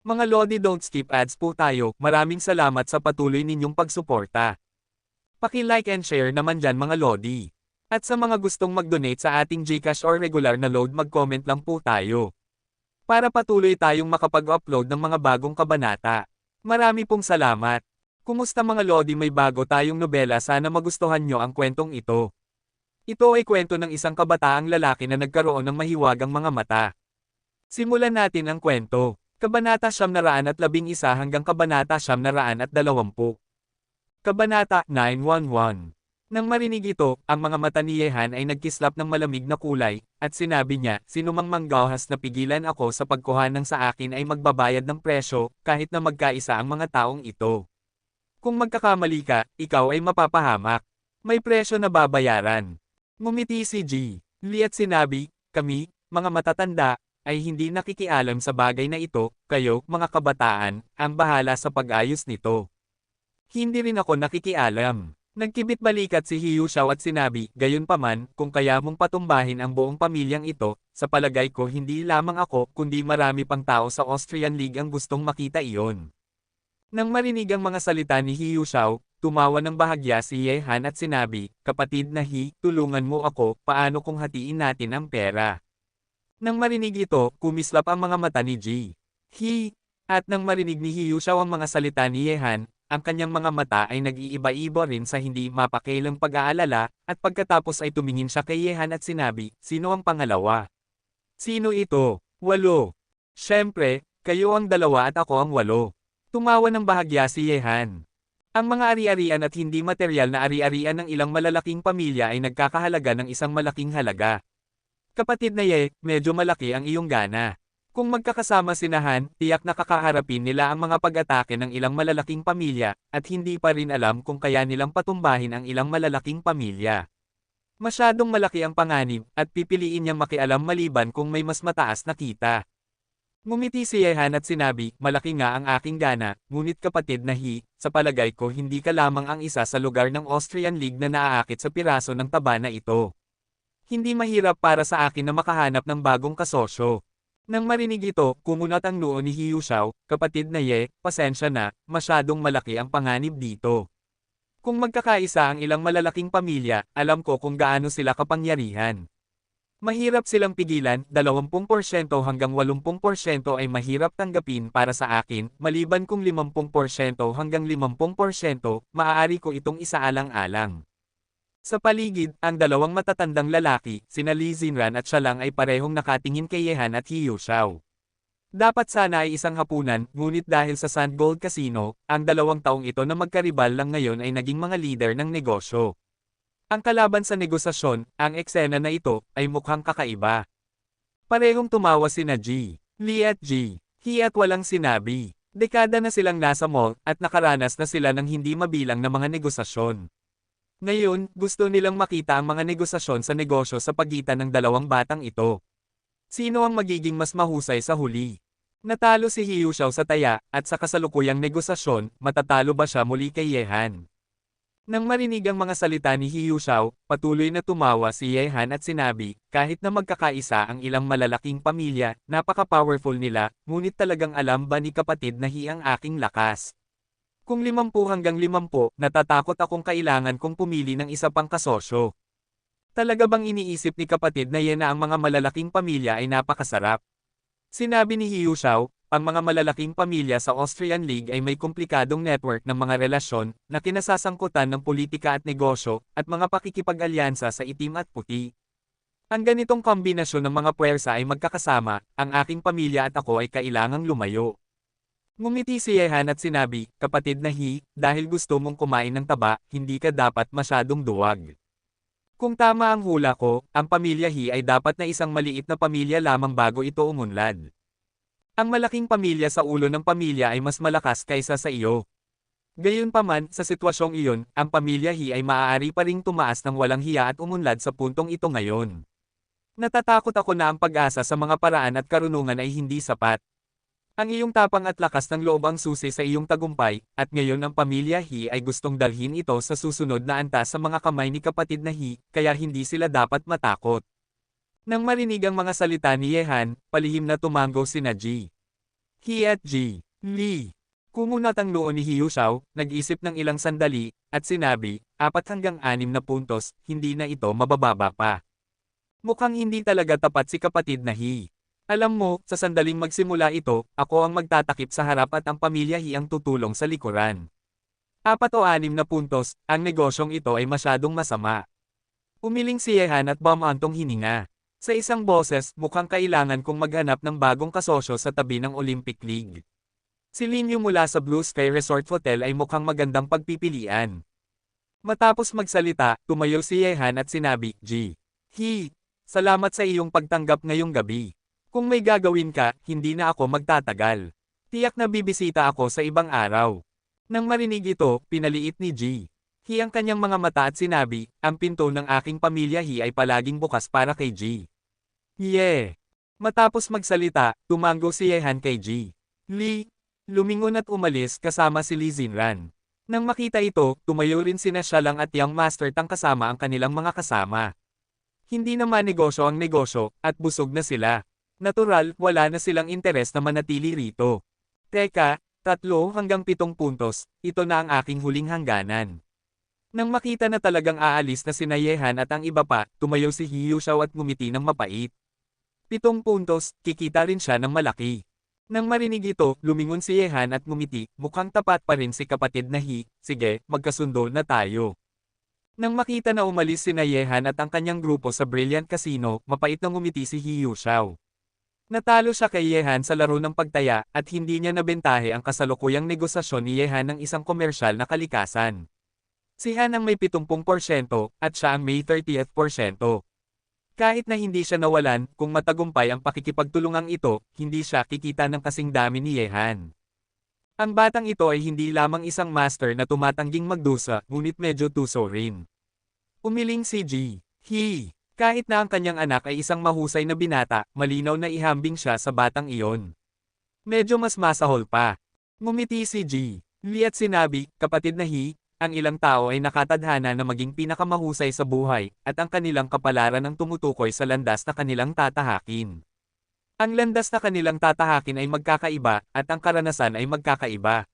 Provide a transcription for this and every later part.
Mga Lodi, don't skip ads po tayo. Maraming salamat sa patuloy ninyong pagsuporta. Paki-like and share naman dyan mga Lodi. At sa mga gustong mag-donate sa ating GCash or regular na load, mag-comment lang po tayo. Para patuloy tayong makapag-upload ng mga bagong kabanata. Marami pong salamat. Kumusta mga Lodi, may bago tayong nobela, sana magustuhan nyo ang kwentong ito. Ito ay kwento ng isang kabataang lalaki na nagkaroon ng mahiwagang mga mata. Simulan natin ang kwento. Kabanata 911 hanggang Kabanata 920. Kabanata 911. Nang marinig ito, ang mga mata ni Yehan ay nagkislap ng malamig na kulay, at sinabi niya, "Sinumang manggahas na pigilan ako sa pagkuha ng sa akin ay magbabayad ng presyo, kahit na magkaisa ang mga taong ito. Kung magkakamali ka, ikaw ay mapapahamak. May presyo na babayaran." Ngumiti si G. Lee at sinabi, "Kami, mga matatanda, ay hindi nakikialam sa bagay na ito, kayo, mga kabataan, ang bahala sa pag-ayos nito." "Hindi rin ako nakikialam." Nagkibit balikat si Hiyu Xiao at sinabi, "Gayunpaman, kung kaya mong patumbahin ang buong pamilyang ito, sa palagay ko hindi lamang ako kundi marami pang tao sa Austrian League ang gustong makita iyon." Nang marinig ang mga salita ni Hiyu Xiao, tumawa ng bahagya si Yehan at sinabi, "Kapatid na Hi, tulungan mo ako, paano kung hatiin natin ang pera?" Nang marinig ito, kumislap ang mga mata ni Ji. Hi! At nang marinig ni Hiyu Xiao ang mga salita ni Yehan, ang kanyang mga mata ay nag-iiba-iba rin sa hindi mapakialang pag-aalala, at pagkatapos ay tumingin siya kay Yehan at sinabi, "Sino ang pangalawa?" "Sino ito?" "Walo." "Siyempre, kayo ang dalawa at ako ang walo." Tumawa ng bahagya si Yehan. Ang mga ari-arian at hindi materyal na ari-arian ng ilang malalaking pamilya ay nagkakahalaga ng isang malaking halaga. "Kapatid na Ye, medyo malaki ang iyong gana. Kung magkakasama sinahan, tiyak na kakaharapin nila ang mga pag-atake ng ilang malalaking pamilya, at hindi pa rin alam kung kaya nilang patumbahin ang ilang malalaking pamilya. Masyadong malaki ang panganib, at pipiliin niyang makialam maliban kung may mas mataas na kita." Ngumiti si Yehan at sinabi, "Malaki nga ang aking gana, ngunit kapatid na Hi, sa palagay ko hindi ka lamang ang isa sa lugar ng Austrian League na naaakit sa piraso ng taba na ito. Hindi mahirap para sa akin na makahanap ng bagong kasosyo." Nang marinig ito, kumunat ang noo ni Hiyu Xiao, "Kapatid na Ye, pasensya na, masyadong malaki ang panganib dito. Kung magkakaisa ang ilang malalaking pamilya, alam ko kung gaano sila kapangyarihan. Mahirap silang pigilan, 20% hanggang 80% ay mahirap tanggapin para sa akin, maliban kung 50% hanggang 50%, maaari ko itong isaalang-alang." Sa paligid, ang dalawang matatandang lalaki, sina Li Xinran at siya lang ay parehong nakatingin kay Yehan at Hiyu Xiao. Dapat sana ay isang hapunan, ngunit dahil sa Sand Gold Casino, ang dalawang taong ito na magkaribal lang ngayon ay naging mga leader ng negosyo. Ang kalaban sa negosasyon, ang eksena na ito, ay mukhang kakaiba. Parehong tumawa sina G. Lee at G. Hi at walang sinabi. Dekada na silang nasa mall, at nakaranas na sila ng hindi mabilang na mga negosasyon. Ngayon, gusto nilang makita ang mga negosasyon sa negosyo sa pagitan ng dalawang batang ito. Sino ang magiging mas mahusay sa huli? Natalo si Hiyu Xiao sa taya, at sa kasalukuyang negosasyon, matatalo ba siya muli kay Yehan? Nang marinig ang mga salita ni Hiyu Xiao, patuloy na tumawa si Yehan at sinabi, "Kahit na magkakaisa ang ilang malalaking pamilya, napaka-powerful nila, ngunit talagang alam ba ni kapatid na Hi ang aking lakas? Kung 50 hanggang 50, natatakot akong kailangan kong pumili ng isa pang kasosyo. Talaga bang iniisip ni kapatid na Ye na ang mga malalaking pamilya ay napakasarap?" Sinabi ni Hiyu Xiao, "Ang mga malalaking pamilya sa Austrian League ay may komplikadong network ng mga relasyon, na kinasasangkutan ng politika at negosyo, at mga pakikipag-alyansa sa itim at puti. Ang ganitong kombinasyon ng mga puwersa ay magkakasama, ang aking pamilya at ako ay kailangang lumayo." Ngumiti si Yehan at sinabi, "Kapatid na Hi, dahil gusto mong kumain ng taba, hindi ka dapat masyadong duwag. Kung tama ang hula ko, ang pamilya Hi ay dapat na isang maliit na pamilya lamang bago ito umunlad. Ang malaking pamilya sa ulo ng pamilya ay mas malakas kaysa sa iyo. Gayunpaman, sa sitwasyong iyon, ang pamilya Hi ay maaari pa ring tumaas ng walang hiya at umunlad sa puntong ito ngayon. Natatakot ako na ang pag-asa sa mga paraan at karunungan ay hindi sapat. Ang iyong tapang at lakas ng loob ang susi sa iyong tagumpay, at ngayon ang pamilya Hi ay gustong dalhin ito sa susunod na antas sa mga kamay ni kapatid na Hi, kaya hindi sila dapat matakot." Nang marinig ang mga salita ni Yehan, palihim na tumanggo sina Ji. He at G. Lee. Kumunat ang noo ni Hiyu Xiao, nag-isip ng ilang sandali, at sinabi, 4 hanggang 6 na puntos, hindi na ito mabababa pa. Mukhang hindi talaga tapat si kapatid na He. Alam mo, sa sandaling magsimula ito, ako ang magtatakip sa harap at ang pamilya He ang tutulong sa likuran. 4 o 6 na puntos, ang negosyong ito ay masyadong masama. Umiling si Yehan at bumantong hininga. Sa isang boses, mukhang kailangan kong maghanap ng bagong kasosyo sa tabi ng Olympic League. Si Linyu mula sa Blue Sky Resort Hotel ay mukhang magandang pagpipilian. Matapos magsalita, tumayo si Yehan at sinabi, G. He, salamat sa iyong pagtanggap ngayong gabi. Kung may gagawin ka, hindi na ako magtatagal. Tiyak na bibisita ako sa ibang araw. Nang marinig ito, pinaliit ni G. He ang kanyang mga mata at sinabi, ang pinto ng aking pamilya He ay palaging bukas para kay G. Yeah! Matapos magsalita, tumango si Yehan kay G. Lee, lumingon at umalis kasama si Lee Xinran. Nang makita ito, tumayo rin sina Xialang at Young Master Tang kasama ang kanilang mga kasama. Hindi naman negosyo ang negosyo, at busog na sila. Natural, wala na silang interes na manatili rito. Teka, 3 hanggang 7 puntos, ito na ang aking huling hangganan. Nang makita na talagang aalis na sina Yehan at ang iba pa, tumayo si Hiyu Xiao at ngumiti ng mapait. 7 puntos, kikita rin siya ng malaki. Nang marinig ito, lumingon si Yehan at ngumiti, mukhang tapat pa rin si kapatid na He, sige, magkasundo na tayo. Nang makita na umalis sina Yehan at ang kanyang grupo sa Brilliant Casino, mapait na ngumiti si Hiyu Xiao. Natalo siya kay Yehan sa laro ng pagtaya, at hindi niya nabentahe ang kasalukuyang negosasyon ni Yehan ng isang komersyal na kalikasan. Si Han ang may 70%, at siya ang may 30%. Kahit na hindi siya nawalan, kung matagumpay ang pakikipagtulungang ito, hindi siya kikita ng kasing dami ni Yehan. Ang batang ito ay hindi lamang isang master na tumatangging magdusa, ngunit medyo tuso rin. Umiling si G. He. Kahit na ang kanyang anak ay isang mahusay na binata, malinaw na ihambing siya sa batang iyon. Medyo mas masahol pa. Ngumiti si G. Lee at sinabi, kapatid na He, ang ilang tao ay nakatadhana na maging pinakamahusay sa buhay, at ang kanilang kapalaran ang tumutukoy sa landas na kanilang tatahakin. Ang landas na kanilang tatahakin ay magkakaiba, at ang karanasan ay magkakaiba.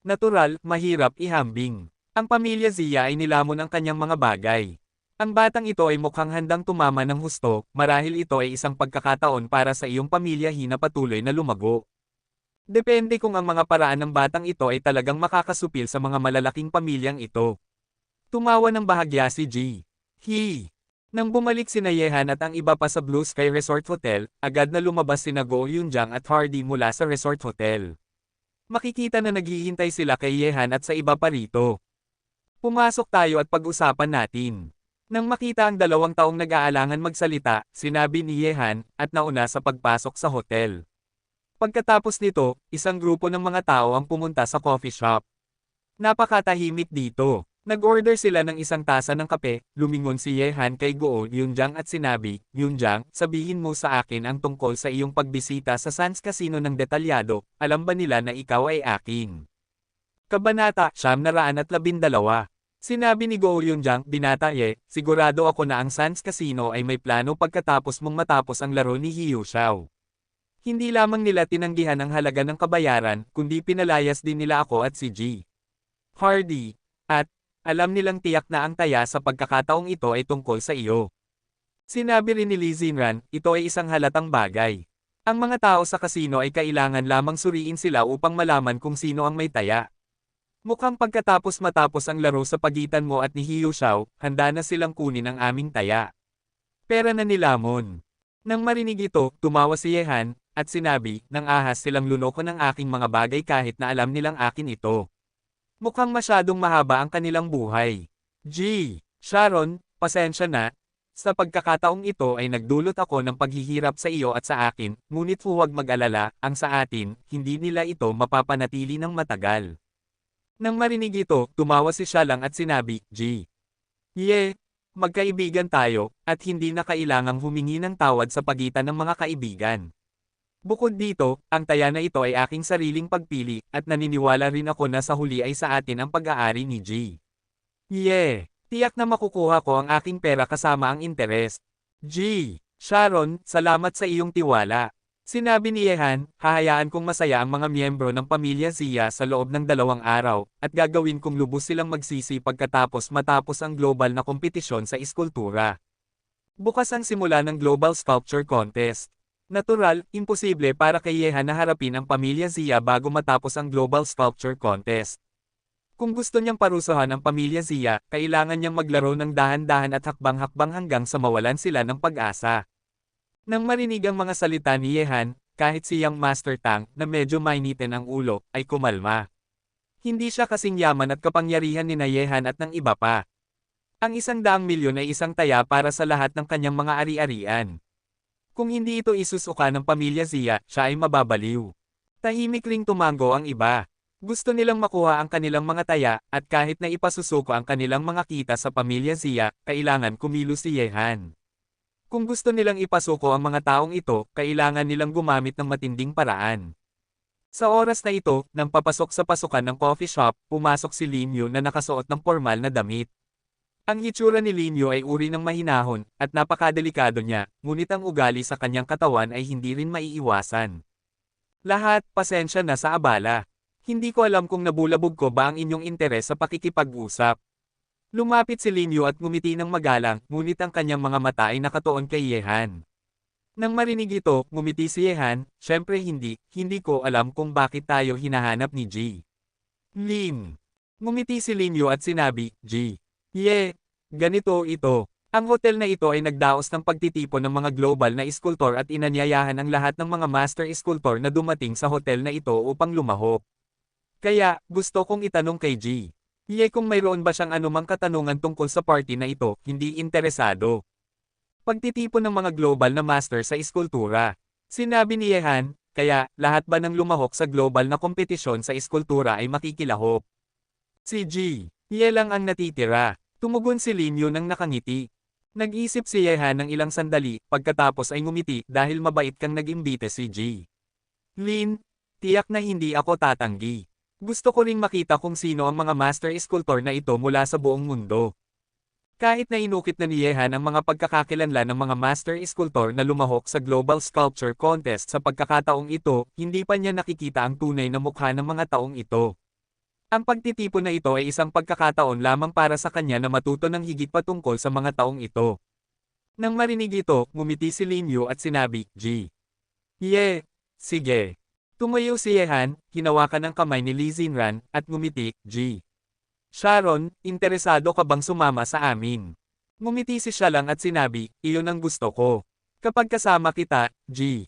Natural, mahirap ihambing. Ang pamilya Zia ay nilamon ang kanyang mga bagay. Ang batang ito ay mukhang handang tumama ng husto, marahil ito ay isang pagkakataon para sa iyong pamilya He na patuloy na lumago. Depende kung ang mga paraan ng batang ito ay talagang makakasupil sa mga malalaking pamilyang ito. Tumawa ng bahagya si G. He. Nang bumalik sina Yehan at ang iba pa sa Blue Sky Resort Hotel, agad na lumabas sina Go Yunjang at Hardy mula sa resort hotel. Makikita na naghihintay sila kay Yehan at sa iba pa rito. Pumasok tayo at pag-usapan natin. Nang makita ang 2 taong nag-aalangan magsalita, sinabi ni Yehan, at nauna sa pagpasok sa hotel. Pagkatapos nito, isang grupo ng mga tao ang pumunta sa coffee shop. Napakatahimik dito. Nag-order sila ng isang tasa ng kape, lumingon si Yehan kay Go Yunjang at sinabi, Yunjang, sabihin mo sa akin ang tungkol sa iyong pagbisita sa Sands Casino ng detalyado, alam ba nila na ikaw ay aking? Kabanata, 912. Sinabi ni Go Yunjang, binata sigurado ako na ang Sands Casino ay may plano pagkatapos mong matapos ang laro ni Hiyu Xiao. Hindi lamang nila tinanggihan ang halaga ng kabayaran, kundi pinalayas din nila ako at si G. Hardy. At, alam nilang tiyak na ang taya sa pagkakataong ito ay tungkol sa iyo. Sinabi rin ni Lee Xinran, ito ay isang halatang bagay. Ang mga tao sa kasino ay kailangan lamang suriin sila upang malaman kung sino ang may taya. Mukhang matapos ang laro sa pagitan mo at ni Hiyu Xiao, handa na silang kunin ang aming taya. Pera na nilamon. Nang marinig ito, tumawa si Yehan, at sinabi, nang ahas silang lunoko ng aking mga bagay kahit na alam nilang akin ito. Mukhang masyadong mahaba ang kanilang buhay. G. Sharon, pasensya na. Sa pagkakataong ito ay nagdulot ako ng paghihirap sa iyo at sa akin, ngunit huwag mag-alala, ang sa atin, hindi nila ito mapapanatili ng matagal. Nang marinig ito, tumawa si Xialang at sinabi, G. Magkaibigan tayo, at hindi na kailangang humingi ng tawad sa pagitan ng mga kaibigan. Bukod dito, ang taya na ito ay aking sariling pagpili, at naniniwala rin ako na sa huli ay sa atin ang pag-aari ni G. Tiyak na makukuha ko ang aking pera kasama ang interes. G. Sharon, salamat sa iyong tiwala. Sinabi ni Yehan, hahayaan kong masaya ang mga miyembro ng pamilya Zia sa loob ng 2 araw, at gagawin kong lubos silang magsisi pagkatapos matapos ang global na kompetisyon sa iskultura. Bukas ang simula ng Global Sculpture Contest. Natural, imposible para kay Yehan na harapin ang pamilya Zia bago matapos ang Global Sculpture Contest. Kung gusto niyang parusahan ang pamilya Zia, kailangan niyang maglaro ng dahan-dahan at hakbang-hakbang hanggang sa mawalan sila ng pag-asa. Nang marinig ang mga salita ni Yehan, kahit si Young Master Tang, na medyo mainitin ang ulo, ay kumalma. Hindi siya kasing yaman at kapangyarihan ni Yehan at ng iba pa. Ang 100 milyon ay isang taya para sa lahat ng kanyang mga ari-arian. Kung hindi ito isusuka ng pamilya Zia, siya ay mababaliw. Tahimik ring tumango ang iba. Gusto nilang makuha ang kanilang mga taya, at kahit na ipasusuko ang kanilang mga kita sa pamilya Zia, kailangan kumilos si Yehan. Kung gusto nilang ipasuko ang mga taong ito, kailangan nilang gumamit ng matinding paraan. Sa oras na ito, nang papasok sa pasukan ng coffee shop, pumasok si Lin Yu na nakasuot ng formal na damit. Ang hitsura ni Lin Yu ay uri ng mahinahon, at napakadelikado niya, ngunit ang ugali sa kanyang katawan ay hindi rin maiiwasan. Lahat, pasensya na sa abala. Hindi ko alam kung nabulabog ko ba ang inyong interes sa pakikipag-usap. Lumapit si Lin Yu at ngumiti ng magalang, ngunit ang kanyang mga mata ay nakatuon kay Yehan. Nang marinig ito, ngumiti si Yehan, syempre hindi ko alam kung bakit tayo hinahanap ni G. Lin. Ngumiti si Lin Yu at sinabi, G. Ganito ito. Ang hotel na ito ay nagdaos ng pagtitipon ng mga global na iskultor at inanyayahan ang lahat ng mga master iskultor na dumating sa hotel na ito upang lumahok. Kaya, gusto kong itanong kay G. Kung mayroon ba siyang anumang katanungan tungkol sa party na ito, hindi interesado. Pagtitipon ng mga global na master sa iskultura. Sinabi ni Yehan, kaya, lahat ba ng lumahok sa global na kompetisyon sa iskultura ay makikilahok? Si G. Lang ang natitira. Tumugon si Lin Yu nang nakangiti. Nag-isip si Yehan ng ilang sandali, pagkatapos ay ngumiti dahil mabait kang nag-imbite si G. Lin, tiyak na hindi ako tatanggi. Gusto ko ring makita kung sino ang mga master sculptor na ito mula sa buong mundo. Kahit na inukit na ni Yehan ang mga pagkakakilanlan ng mga master sculptor na lumahok sa Global Sculpture Contest sa pagkakataong ito, hindi pa niya nakikita ang tunay na mukha ng mga taong ito. Ang pagtitipon na ito ay isang pagkakataon lamang para sa kanya na matuto ng higit pa tungkol sa mga taong ito. Nang marinig ito, ngumiti si Lin Yu at sinabi, G. Sige. Tumayo si Yehan, hinawakan ang kamay ni Li Xinran, at ngumiti, G. Sharon, interesado ka bang sumama sa amin? Ngumiti si siya lang at sinabi, iyon ang gusto ko. Kapag kasama kita, G.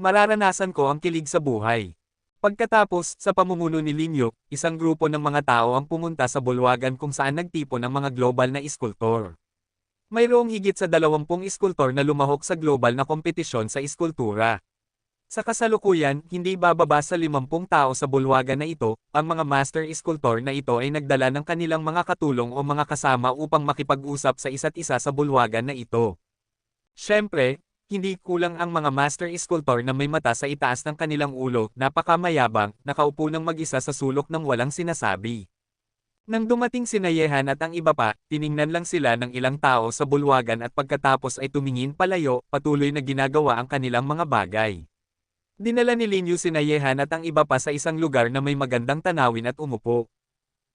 Mararanasan ko ang kilig sa buhay. Pagkatapos, sa pamumuno ni Lin Yu, isang grupo ng mga tao ang pumunta sa bulwagan kung saan nagtipon ang mga global na iskultor. Mayroong higit sa 20 iskultor na lumahok sa global na kompetisyon sa iskultura. Sa kasalukuyan, hindi bababa sa 50 tao sa bulwagan na ito, ang mga master sculptor na ito ay nagdala ng kanilang mga katulong o mga kasama upang makipag-usap sa isa't isa sa bulwagan na ito. Siyempre, hindi kulang ang mga master sculptor na may mata sa itaas ng kanilang ulo, napakamayabang, nakaupo ng mag-isa sa sulok ng walang sinasabi. Nang dumating si Yehan at ang iba pa, tiningnan lang sila ng ilang tao sa bulwagan at pagkatapos ay tumingin palayo, patuloy na ginagawa ang kanilang mga bagay. Dinala ni Lin Yu si Yehan at ang iba pa sa isang lugar na may magandang tanawin at umupo.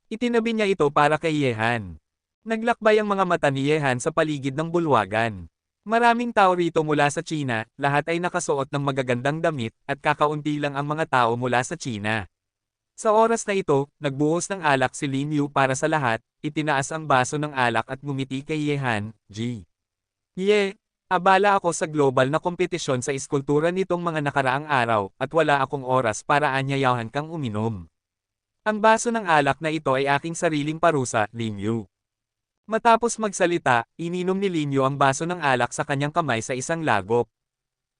Itinabi niya ito para kay Yehan. Naglakbay ang mga mata ni Yehan sa paligid ng bulwagan. Maraming tao rito mula sa China, lahat ay nakasuot ng magagandang damit, at kakaunti lang ang mga tao mula sa China. Sa oras na ito, nagbuhos ng alak si Lin Yu para sa lahat, itinaas ang baso ng alak at ngumiti kay Yehan, G. Abala ako sa global na kompetisyon sa iskultura nitong mga nakaraang araw, at wala akong oras para anyayahan kang uminom. Ang baso ng alak na ito ay aking sariling parusa, Lin Yu. Matapos magsalita, ininom ni Lin Yu ang baso ng alak sa kanyang kamay sa isang lagop.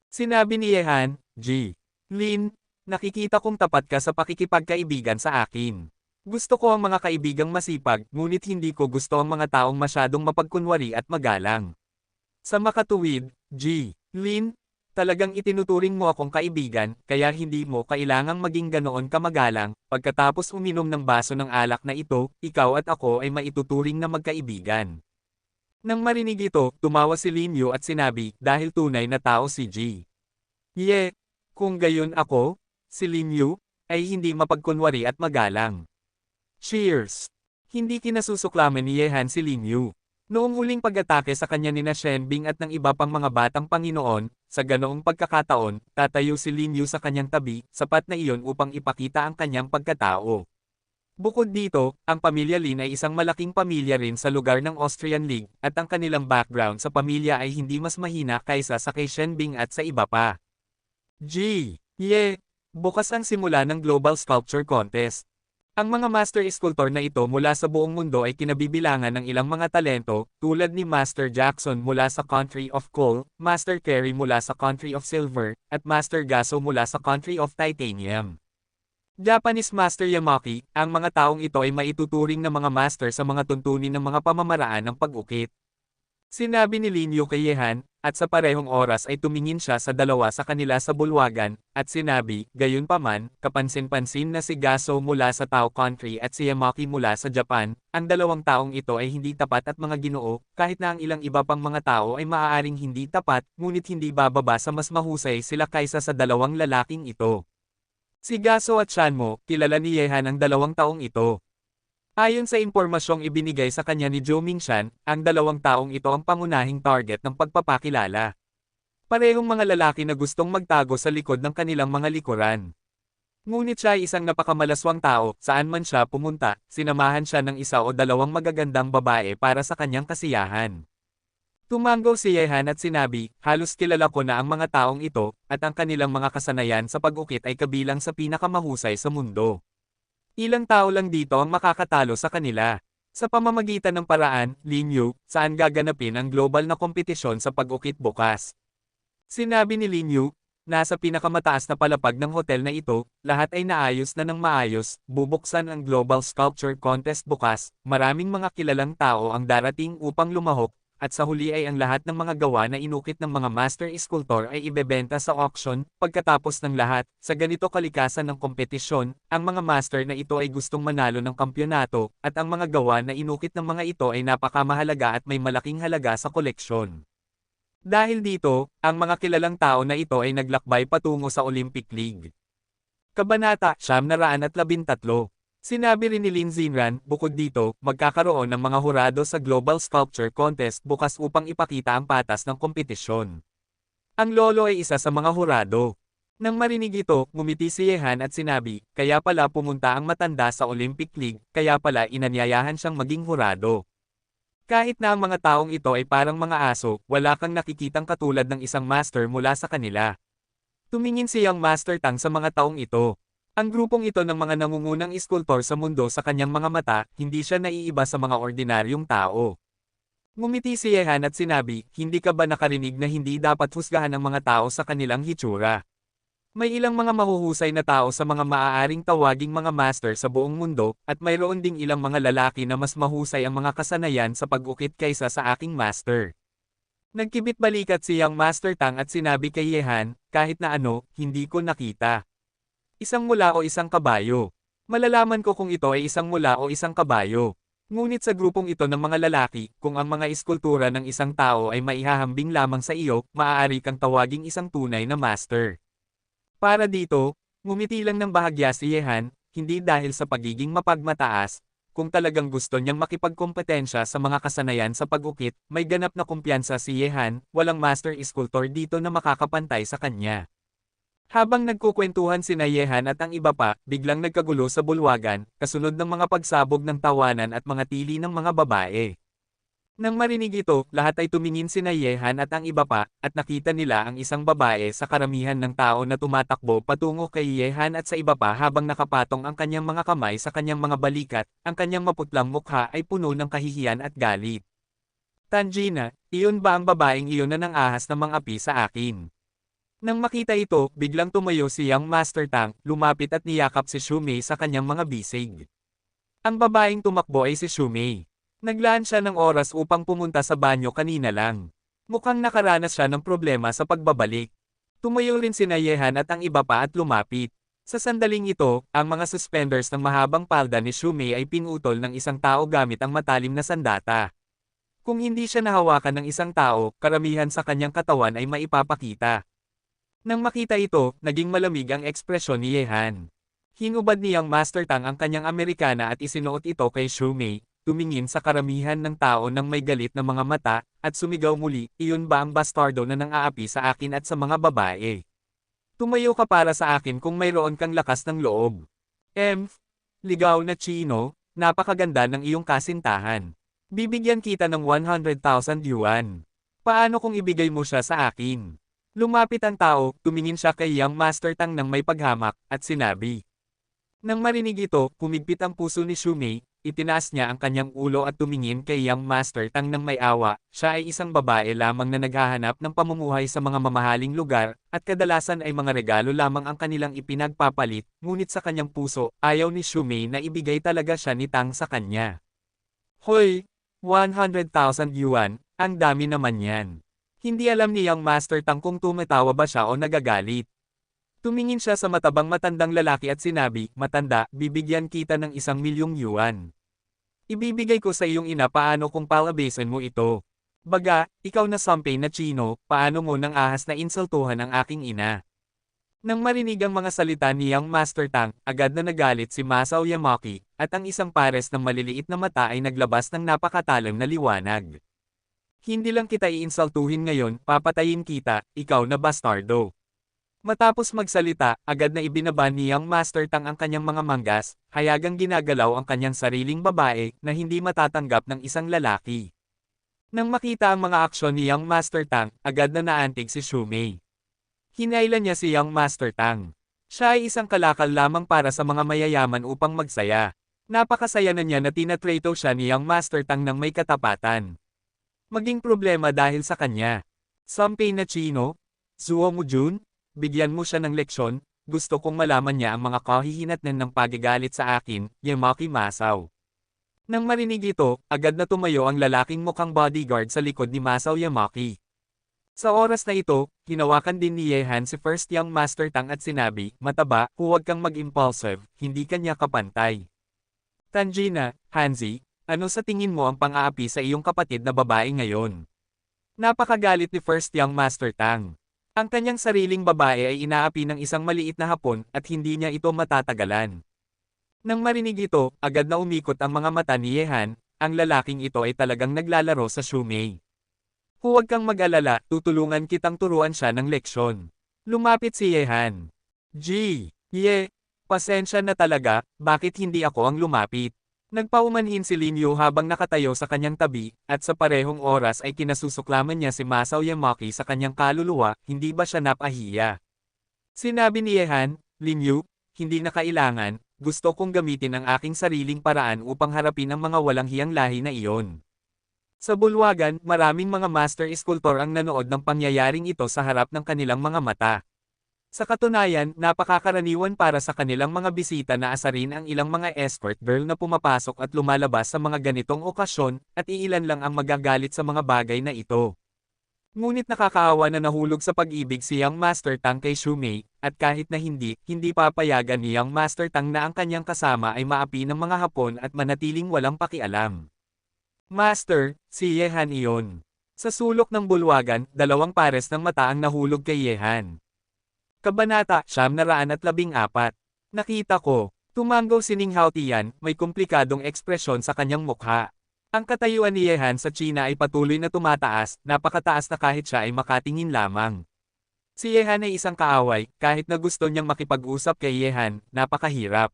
Sinabi ni Yehan, G. Lin, nakikita kong tapat ka sa pakikipagkaibigan sa akin. Gusto ko ang mga kaibigang masipag, ngunit hindi ko gusto ang mga taong masyadong mapagkunwari at magalang. Sa makatuwid, G. Lin, talagang itinuturing mo akong kaibigan, kaya hindi mo kailangang maging ganoon kamagalang. Pagkatapos uminom ng baso ng alak na ito, ikaw at ako ay maituturing na magkaibigan. Nang marinig ito, tumawa si Lin Yu at sinabi, dahil tunay na tao si G. Ye, kung gayon ako, si Lin Yu, ay hindi mapagkunwari at magalang. Cheers! Hindi kinasusuklaman ni Yehan si Lin Yu. Noong huling pag-atake sa kanya ni na Shenbing at ng iba pang mga batang Panginoon, sa ganoong pagkakataon, tatayo si Lin Yu sa kanyang tabi, sapat na iyon upang ipakita ang kanyang pagkatao. Bukod dito, ang pamilya Lin ay isang malaking pamilya rin sa lugar ng Austrian League, at ang kanilang background sa pamilya ay hindi mas mahina kaysa sa kay Shenbing at sa iba pa. Ye, bukas ang simula ng Global Sculpture Contest. Ang mga master sculptor na ito mula sa buong mundo ay kinabibilangan ng ilang mga talento, tulad ni Master Jackson mula sa Country of Coal, Master Kerry mula sa Country of Silver, at Master Gasso mula sa Country of Titanium. Japanese Master Yamaki, ang mga taong ito ay maituturing na mga master sa mga tuntunin ng mga pamamaraan ng pag-ukit. Sinabi ni Lin Yu kay Yehan, at sa parehong oras ay tumingin siya sa dalawa sa kanila sa bulwagan, at sinabi, gayunpaman, kapansin-pansin na si Gasso mula sa Tao Country at si Yamaki mula sa Japan, ang dalawang taong ito ay hindi tapat at mga ginoo, kahit na ang ilang iba pang mga tao ay maaaring hindi tapat, ngunit hindi bababa sa mas mahusay sila kaysa sa dalawang lalaking ito. Si Gasso at Shanmo, kilala ni Yehan ang dalawang taong ito. Ayon sa impormasyong ibinigay sa kanya ni Zhou Mingshan, ang dalawang taong ito ang pangunahing target ng pagpapakilala. Parehong mga lalaki na gustong magtago sa likod ng kanilang mga likuran. Ngunit siya ay isang napakamalaswang tao, saan man siya pumunta, sinamahan siya ng isa o dalawang magagandang babae para sa kanyang kasiyahan. Tumango si Yehan at sinabi, halos kilala ko na ang mga taong ito, at ang kanilang mga kasanayan sa pag-ukit ay kabilang sa pinakamahusay sa mundo. Ilang tao lang dito ang makakatalo sa kanila. Sa pamamagitan ng paraan, Lin Yu, saan gaganapin ang global na kompetisyon sa pag-ukit bukas. Sinabi ni Lin Yu, nasa pinakamataas na palapag ng hotel na ito, lahat ay naayos na ng maayos, bubuksan ang Global Sculpture Contest bukas, maraming mga kilalang tao ang darating upang lumahok, at sa huli ay ang lahat ng mga gawa na inukit ng mga master sculptor ay ibebenta sa auction. Pagkatapos ng lahat, sa ganito kalikasan ng kompetisyon, ang mga master na ito ay gustong manalo ng kampyonato, at ang mga gawa na inukit ng mga ito ay napakamahalaga at may malaking halaga sa koleksyon. Dahil dito, ang mga kilalang tao na ito ay naglakbay patungo sa Olympic League. Kabanata 913. Sinabi rin ni Lin Xinran, bukod dito, magkakaroon ng mga hurado sa Global Sculpture Contest bukas upang ipakita ang patas ng kompetisyon. Ang lolo ay isa sa mga hurado. Nang marinig ito, ngumiti si Yehan at sinabi, kaya pala pumunta ang matanda sa Olympic League, kaya pala inanyayahan siyang maging hurado. Kahit na ang mga taong ito ay parang mga aso, wala kang nakikitang katulad ng isang master mula sa kanila. Tumingin siyang Master Tang sa mga taong ito. Ang grupong ito ng mga nangungunang iskultor sa mundo sa kanyang mga mata, hindi siya naiiba sa mga ordinaryong tao. Ngumiti si Yehan at sinabi, hindi ka ba nakarinig na hindi dapat husgahan ang mga tao sa kanilang hitsura? May ilang mga mahuhusay na tao sa mga maaaring tawaging mga master sa buong mundo, at mayroon ding ilang mga lalaki na mas mahusay ang mga kasanayan sa pag-ukit kaysa sa aking master. Nagkibit balikat siyang Master Tang at sinabi kay Yehan, kahit na ano, hindi ko nakita. Isang mula o isang kabayo. Malalaman ko kung ito ay isang mula o isang kabayo. Ngunit sa grupong ito ng mga lalaki, kung ang mga iskultura ng isang tao ay maihahambing lamang sa iyo, maaari kang tawaging isang tunay na master. Para dito, ngumiti lang ng bahagya si Yehan, hindi dahil sa pagiging mapagmataas, kung talagang gusto niyang makipagkompetensya sa mga kasanayan sa pag-ukit, may ganap na kumpiyansa si Yehan, walang master sculptor dito na makakapantay sa kanya. Habang nagkukwentuhan sina Yehan at ang iba pa, biglang nagkagulo sa bulwagan, kasunod ng mga pagsabog ng tawanan at mga tili ng mga babae. Nang marinig ito, lahat ay tumingin sina Yehan at ang iba pa, at nakita nila ang isang babae sa karamihan ng tao na tumatakbo patungo kay Yehan at sa iba pa habang nakapatong ang kanyang mga kamay sa kanyang mga balikat, ang kanyang maputlang mukha ay puno ng kahihiyan at galit. Tanjina, iyon ba ang babaeng iyon na nang ahas ng mga api sa akin? Nang makita ito, biglang tumayo siyang Master Tang, lumapit at niyakap si Shumei sa kanyang mga bisig. Ang babaeng tumakbo ay si Shumei. Naglaan siya ng oras upang pumunta sa banyo kanina lang. Mukhang nakaranas siya ng problema sa pagbabalik. Tumayo rin sina Yehan at ang iba pa at lumapit. Sa sandaling ito, ang mga suspenders ng mahabang palda ni Shumei ay pinutol ng isang tao gamit ang matalim na sandata. Kung hindi siya nahawakan ng isang tao, karamihan sa kanyang katawan ay maipapakita. Nang makita ito, naging malamig ang ekspresyon ni Yehan. Hinubad niyang Master Tang ang kanyang Amerikana at isinuot ito kay Shumei, tumingin sa karamihan ng tao ng may galit na mga mata, at sumigaw muli, iyon ba ang bastardo na nang-aapi sa akin at sa mga babae? Tumayo ka para sa akin kung mayroon kang lakas ng loob. Ligaw na Chino, napakaganda ng iyong kasintahan. Bibigyan kita ng 100,000 yuan. Paano kung ibigay mo siya sa akin? Lumapit ang tao, tumingin siya kay Yang Master Tang ng may paghamak, at sinabi. Nang marinig ito, kumigpit ang puso ni Shumei, itinaas niya ang kanyang ulo at tumingin kay Yang Master Tang ng may awa. Siya ay isang babae lamang na naghahanap ng pamumuhay sa mga mamahaling lugar, at kadalasan ay mga regalo lamang ang kanilang ipinagpapalit, ngunit sa kanyang puso, ayaw ni Shumei na ibigay talaga siya ni Tang sa kanya. Hoy! 100,000 yuan, ang dami naman yan. Hindi alam ni Yang Master Tang kung tumatawa ba siya o nagagalit. Tumingin siya sa matabang matandang lalaki at sinabi, matanda, bibigyan kita ng 1,000,000 yuan. Ibibigay ko sa iyong ina paano kung palabasin mo ito. Baga, ikaw na sampay na Chino, paano mo nang ahas na insultuhan ang aking ina? Nang marinig ang mga salita ni Yang Master Tang, agad na nagalit si Masao Yamaki, at ang isang pares ng maliliit na mata ay naglabas ng napakatalim na liwanag. Hindi lang kita iinsultuhin ngayon, papatayin kita, ikaw na bastardo. Matapos magsalita, agad na ibinaba ni Yang Master Tang ang kanyang mga manggas, hayagang ginagalaw ang kanyang sariling babae na hindi matatanggap ng isang lalaki. Nang makita ang mga aksyon ni Yang Master Tang, agad na naantig si Shumei. Hinailan niya si Yang Master Tang. Siya ay isang kalakal lamang para sa mga mayayaman upang magsaya. Napakasaya na niya na tinatrato siya ni Yang Master Tang ng may katapatan. Maging problema dahil sa kanya. Sampay na Chino, Zuo Mujun, bigyan mo siya ng leksyon, gusto kong malaman niya ang mga kahihinatnan ng pagigalit sa akin, Yamaki Masao. Nang marinig ito, agad na tumayo ang lalaking mukhang bodyguard sa likod ni Masao Yamaki. Sa oras na ito, hinawakan din ni Yehan si First Young Master Tang at sinabi, mataba, huwag kang mag-impulsive, hindi kanya kapantay. Tanjina, Hanzi, ano sa tingin mo ang pang-aapi sa iyong kapatid na babae ngayon? Napakagalit ni First Young Master Tang. Ang kanyang sariling babae ay inaapi ng isang maliit na hapon at hindi niya ito matatagalan. Nang marinig ito, agad na umikot ang mga mata ni Yehan, ang lalaking ito ay talagang naglalaro sa Shumei. Huwag kang mag-alala, tutulungan kitang turuan siya ng leksyon. Lumapit si Yehan. Pasensya na talaga, bakit hindi ako ang lumapit? Nagpaumanhin si Lin Yu habang nakatayo sa kanyang tabi, at sa parehong oras ay kinasusuklaman niya si Masao Yamaki sa kanyang kaluluwa, hindi ba siya napahiya? Sinabi ni Yehan, Lin Yu, hindi na kailangan, gusto kong gamitin ang aking sariling paraan upang harapin ang mga walang hiyang lahi na iyon. Sa bulwagan, maraming mga master sculptor ang nanood ng pangyayaring ito sa harap ng kanilang mga mata. Sa katunayan, napakakaraniwan para sa kanilang mga bisita na asarin ang ilang mga escort girl na pumapasok at lumalabas sa mga ganitong okasyon, at iilan lang ang magagalit sa mga bagay na ito. Ngunit nakakaawa na nahulog sa pag-ibig si Young Master Tang kay Shumei, at kahit na hindi papayagan ni Young Master Tang na ang kanyang kasama ay maapi ng mga Hapon at manatiling walang pakialam. Master, si Yehan iyon. Sa sulok ng bulwagan, dalawang pares ng mata ang nahulog kay Yehan. Kabanata 914. Nakita ko. Tumanggaw si Ning Haotian, may komplikadong ekspresyon sa kanyang mukha. Ang katayuan ni Yehan sa China ay patuloy na tumataas, napakataas na kahit siya ay makatingin lamang. Si Yehan ay isang kaaway, kahit na gusto niyang makipag-usap kay Yehan, napakahirap.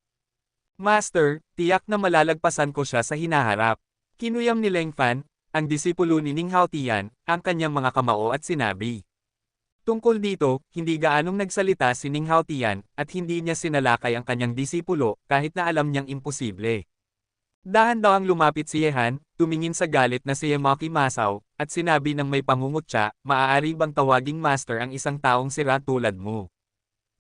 Master, tiyak na malalagpasan ko siya sa hinaharap. Kinuyam ni Leng Fan, ang disipulo ni Ning Haotian, ang kanyang mga kamao at sinabi. Tungkol dito, hindi gaanong nagsalita si Ning Haotian, at hindi niya sinalakay ang kanyang disipulo, kahit na alam niyang imposible. Dahan-dahang lumapit si Yehan, tumingin sa galit na si Yamaki Masao, at sinabi ng may pangungutya, maaari bang tawaging master ang isang taong sira tulad mo?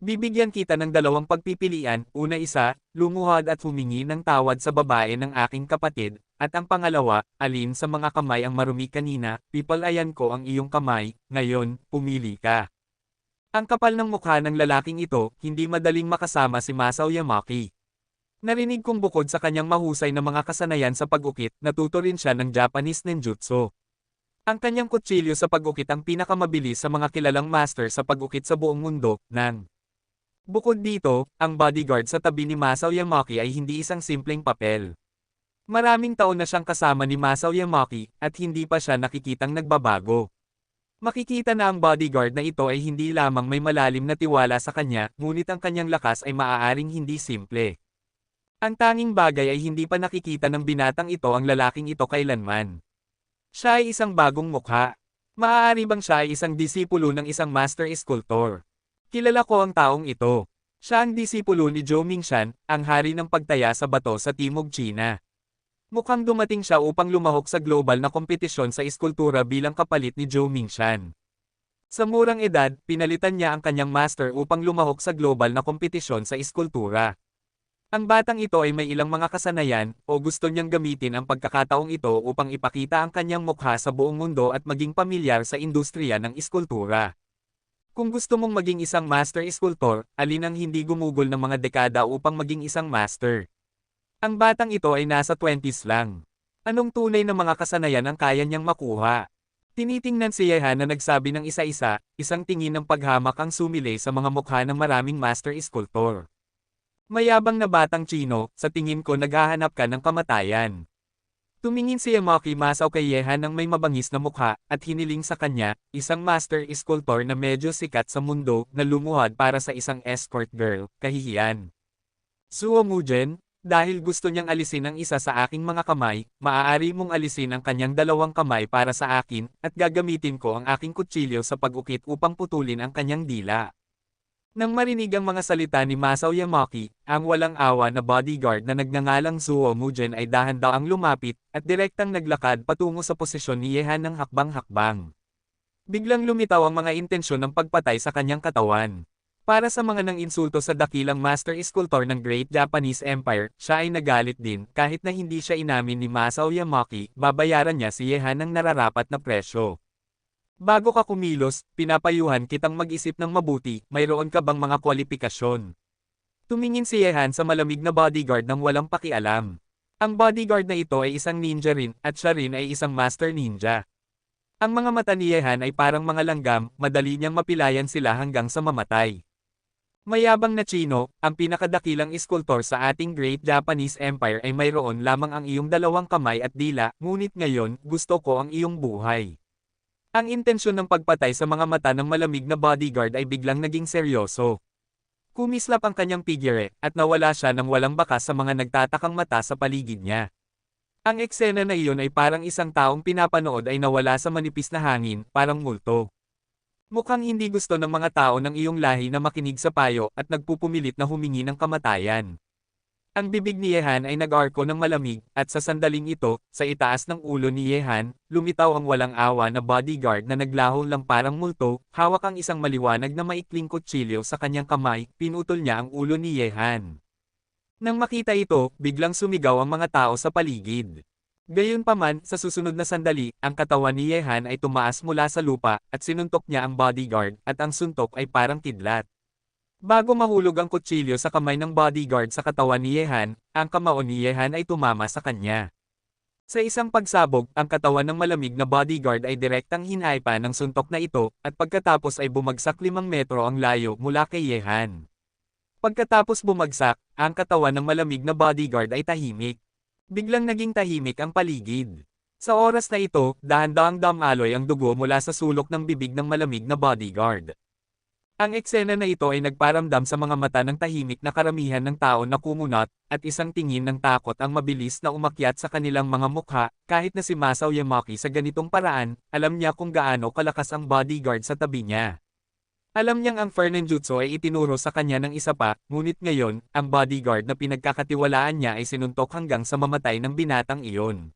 Bibigyan kita ng dalawang pagpipilian, una isa, lumuhod at humingi ng tawad sa babae ng aking kapatid, at ang pangalawa, alin sa mga kamay ang marumi kanina, pipalayan ko ang iyong kamay, ngayon, pumili ka. Ang kapal ng mukha ng lalaking ito, hindi madaling makasama si Masao Yamaki. Narinig kong bukod sa kanyang mahusay na mga kasanayan sa pag-ukit, natuto rin siya ng Japanese ninjutsu. Ang kanyang kutsilyo sa pag-ukit ang pinakamabilis sa mga kilalang master sa pag-ukit sa buong mundo, nang. Bukod dito, ang bodyguard sa tabi ni Masao Yamaki ay hindi isang simpleng papel. Maraming taon na siyang kasama ni Masao Yamaki, at hindi pa siya nakikitang nagbabago. Makikita na ang bodyguard na ito ay hindi lamang may malalim na tiwala sa kanya, ngunit ang kanyang lakas ay maaaring hindi simple. Ang tanging bagay ay hindi pa nakikita ng binatang ito ang lalaking ito kailanman. Siya ay isang bagong mukha. Maaari bang siya ay isang disipulo ng isang master sculptor? Kilala ko ang taong ito. Siya ang disipulo ni Zhou Mingshan, ang hari ng pagtaya sa bato sa Timog China. Mukhang dumating siya upang lumahok sa global na kompetisyon sa iskultura bilang kapalit ni Zhou Mingshan. Sa murang edad, pinalitan niya ang kanyang master upang lumahok sa global na kompetisyon sa iskultura. Ang batang ito ay may ilang mga kasanayan, o gusto niyang gamitin ang pagkakataong ito upang ipakita ang kanyang mukha sa buong mundo at maging pamilyar sa industriya ng iskultura. Kung gusto mong maging isang master sculptor, alin ang hindi gumugol ng mga dekada upang maging isang master? Ang batang ito ay nasa 20s lang. Anong tunay na mga kasanayan ang kaya niyang makuha? Tinitingnan si Yehan na nagsabi ng isa-isa, isang tingin ng paghamak ang sumilay sa mga mukha ng maraming master sculptor. Mayabang na batang Chino, sa tingin ko naghahanap ka ng kamatayan. Tumingin si Yamaki Masao kay Yehan ng may mabangis na mukha, at hiniling sa kanya, isang master sculptor na medyo sikat sa mundo, na lumuhad para sa isang escort girl, kahihiyan. Suo Mugen, dahil gusto niyang alisin ang isa sa aking mga kamay, maaari mong alisin ang kanyang dalawang kamay para sa akin, at gagamitin ko ang aking kutsilyo sa pag-ukit upang putulin ang kanyang dila. Nang marinig ang mga salita ni Masao Yamaki, ang walang awa na bodyguard na nagngangalang Suo Mugen ay dahan-daang lumapit, at direktang naglakad patungo sa posisyon ni Yehan ng hakbang-hakbang. Biglang lumitaw ang mga intensyon ng pagpatay sa kanyang katawan. Para sa mga nang-insulto sa dakilang master sculptor ng Great Japanese Empire, siya ay nagalit din, kahit na hindi siya inamin ni Masao Yamaki, babayaran niya si Yehan ng nararapat na presyo. Bago ka kumilos, pinapayuhan kitang mag-isip ng mabuti, mayroon ka bang mga kwalifikasyon? Tumingin si Yehan sa malamig na bodyguard ng walang pakialam. Ang bodyguard na ito ay isang ninja rin, at siya rin ay isang master ninja. Ang mga mata ni Yehan ay parang mga langgam, madali niyang mapilayan sila hanggang sa mamatay. Mayabang na Chino, ang pinakadakilang iskultor sa ating Great Japanese Empire ay mayroon lamang ang iyong dalawang kamay at dila, ngunit ngayon, gusto ko ang iyong buhay. Ang intensyon ng pagpatay sa mga mata ng malamig na bodyguard ay biglang naging seryoso. Kumislap ang kanyang figure, at nawala siya ng walang bakas sa mga nagtatakang mata sa paligid niya. Ang eksena na iyon ay parang isang taong pinapanood ay nawala sa manipis na hangin, parang multo. Mukhang hindi gusto ng mga tao ng iyong lahi na makinig sa payo at nagpupumilit na humingi ng kamatayan. Ang bibig ni Yehan ay nag-arko ng malamig, at sa sandaling ito, sa itaas ng ulo ni Yehan, lumitaw ang walang awa na bodyguard na naglaho lang parang multo, hawak ang isang maliwanag na maikling kutsilyo sa kanyang kamay, pinutol niya ang ulo ni Yehan. Nang makita ito, biglang sumigaw ang mga tao sa paligid. Gayunpaman, sa susunod na sandali, ang katawan ni Yehan ay tumaas mula sa lupa, at sinuntok niya ang bodyguard, at ang suntok ay parang kidlat. Bago mahulog ang kutsilyo sa kamay ng bodyguard sa katawan ni Yehan, ang kamao ni Yehan ay tumama sa kanya. Sa isang pagsabog, ang katawan ng malamig na bodyguard ay direktang hinaipa ng suntok na ito, at pagkatapos ay bumagsak 5 metro ang layo mula kay Yehan. Pagkatapos bumagsak, ang katawan ng malamig na bodyguard ay tahimik. Biglang naging tahimik ang paligid. Sa oras na ito, dahan-dahang damaloy ang dugo mula sa sulok ng bibig ng malamig na bodyguard. Ang eksena na ito ay nagparamdam sa mga mata ng tahimik na karamihan ng tao na kumunat, at isang tingin ng takot ang mabilis na umakyat sa kanilang mga mukha, kahit na si Masao Yamaki sa ganitong paraan, alam niya kung gaano kalakas ang bodyguard sa tabi niya. Alam niyang ang Fernanjutsu ay itinuro sa kanya ng isa pa, ngunit ngayon, ang bodyguard na pinagkakatiwalaan niya ay sinuntok hanggang sa mamatay ng binatang iyon.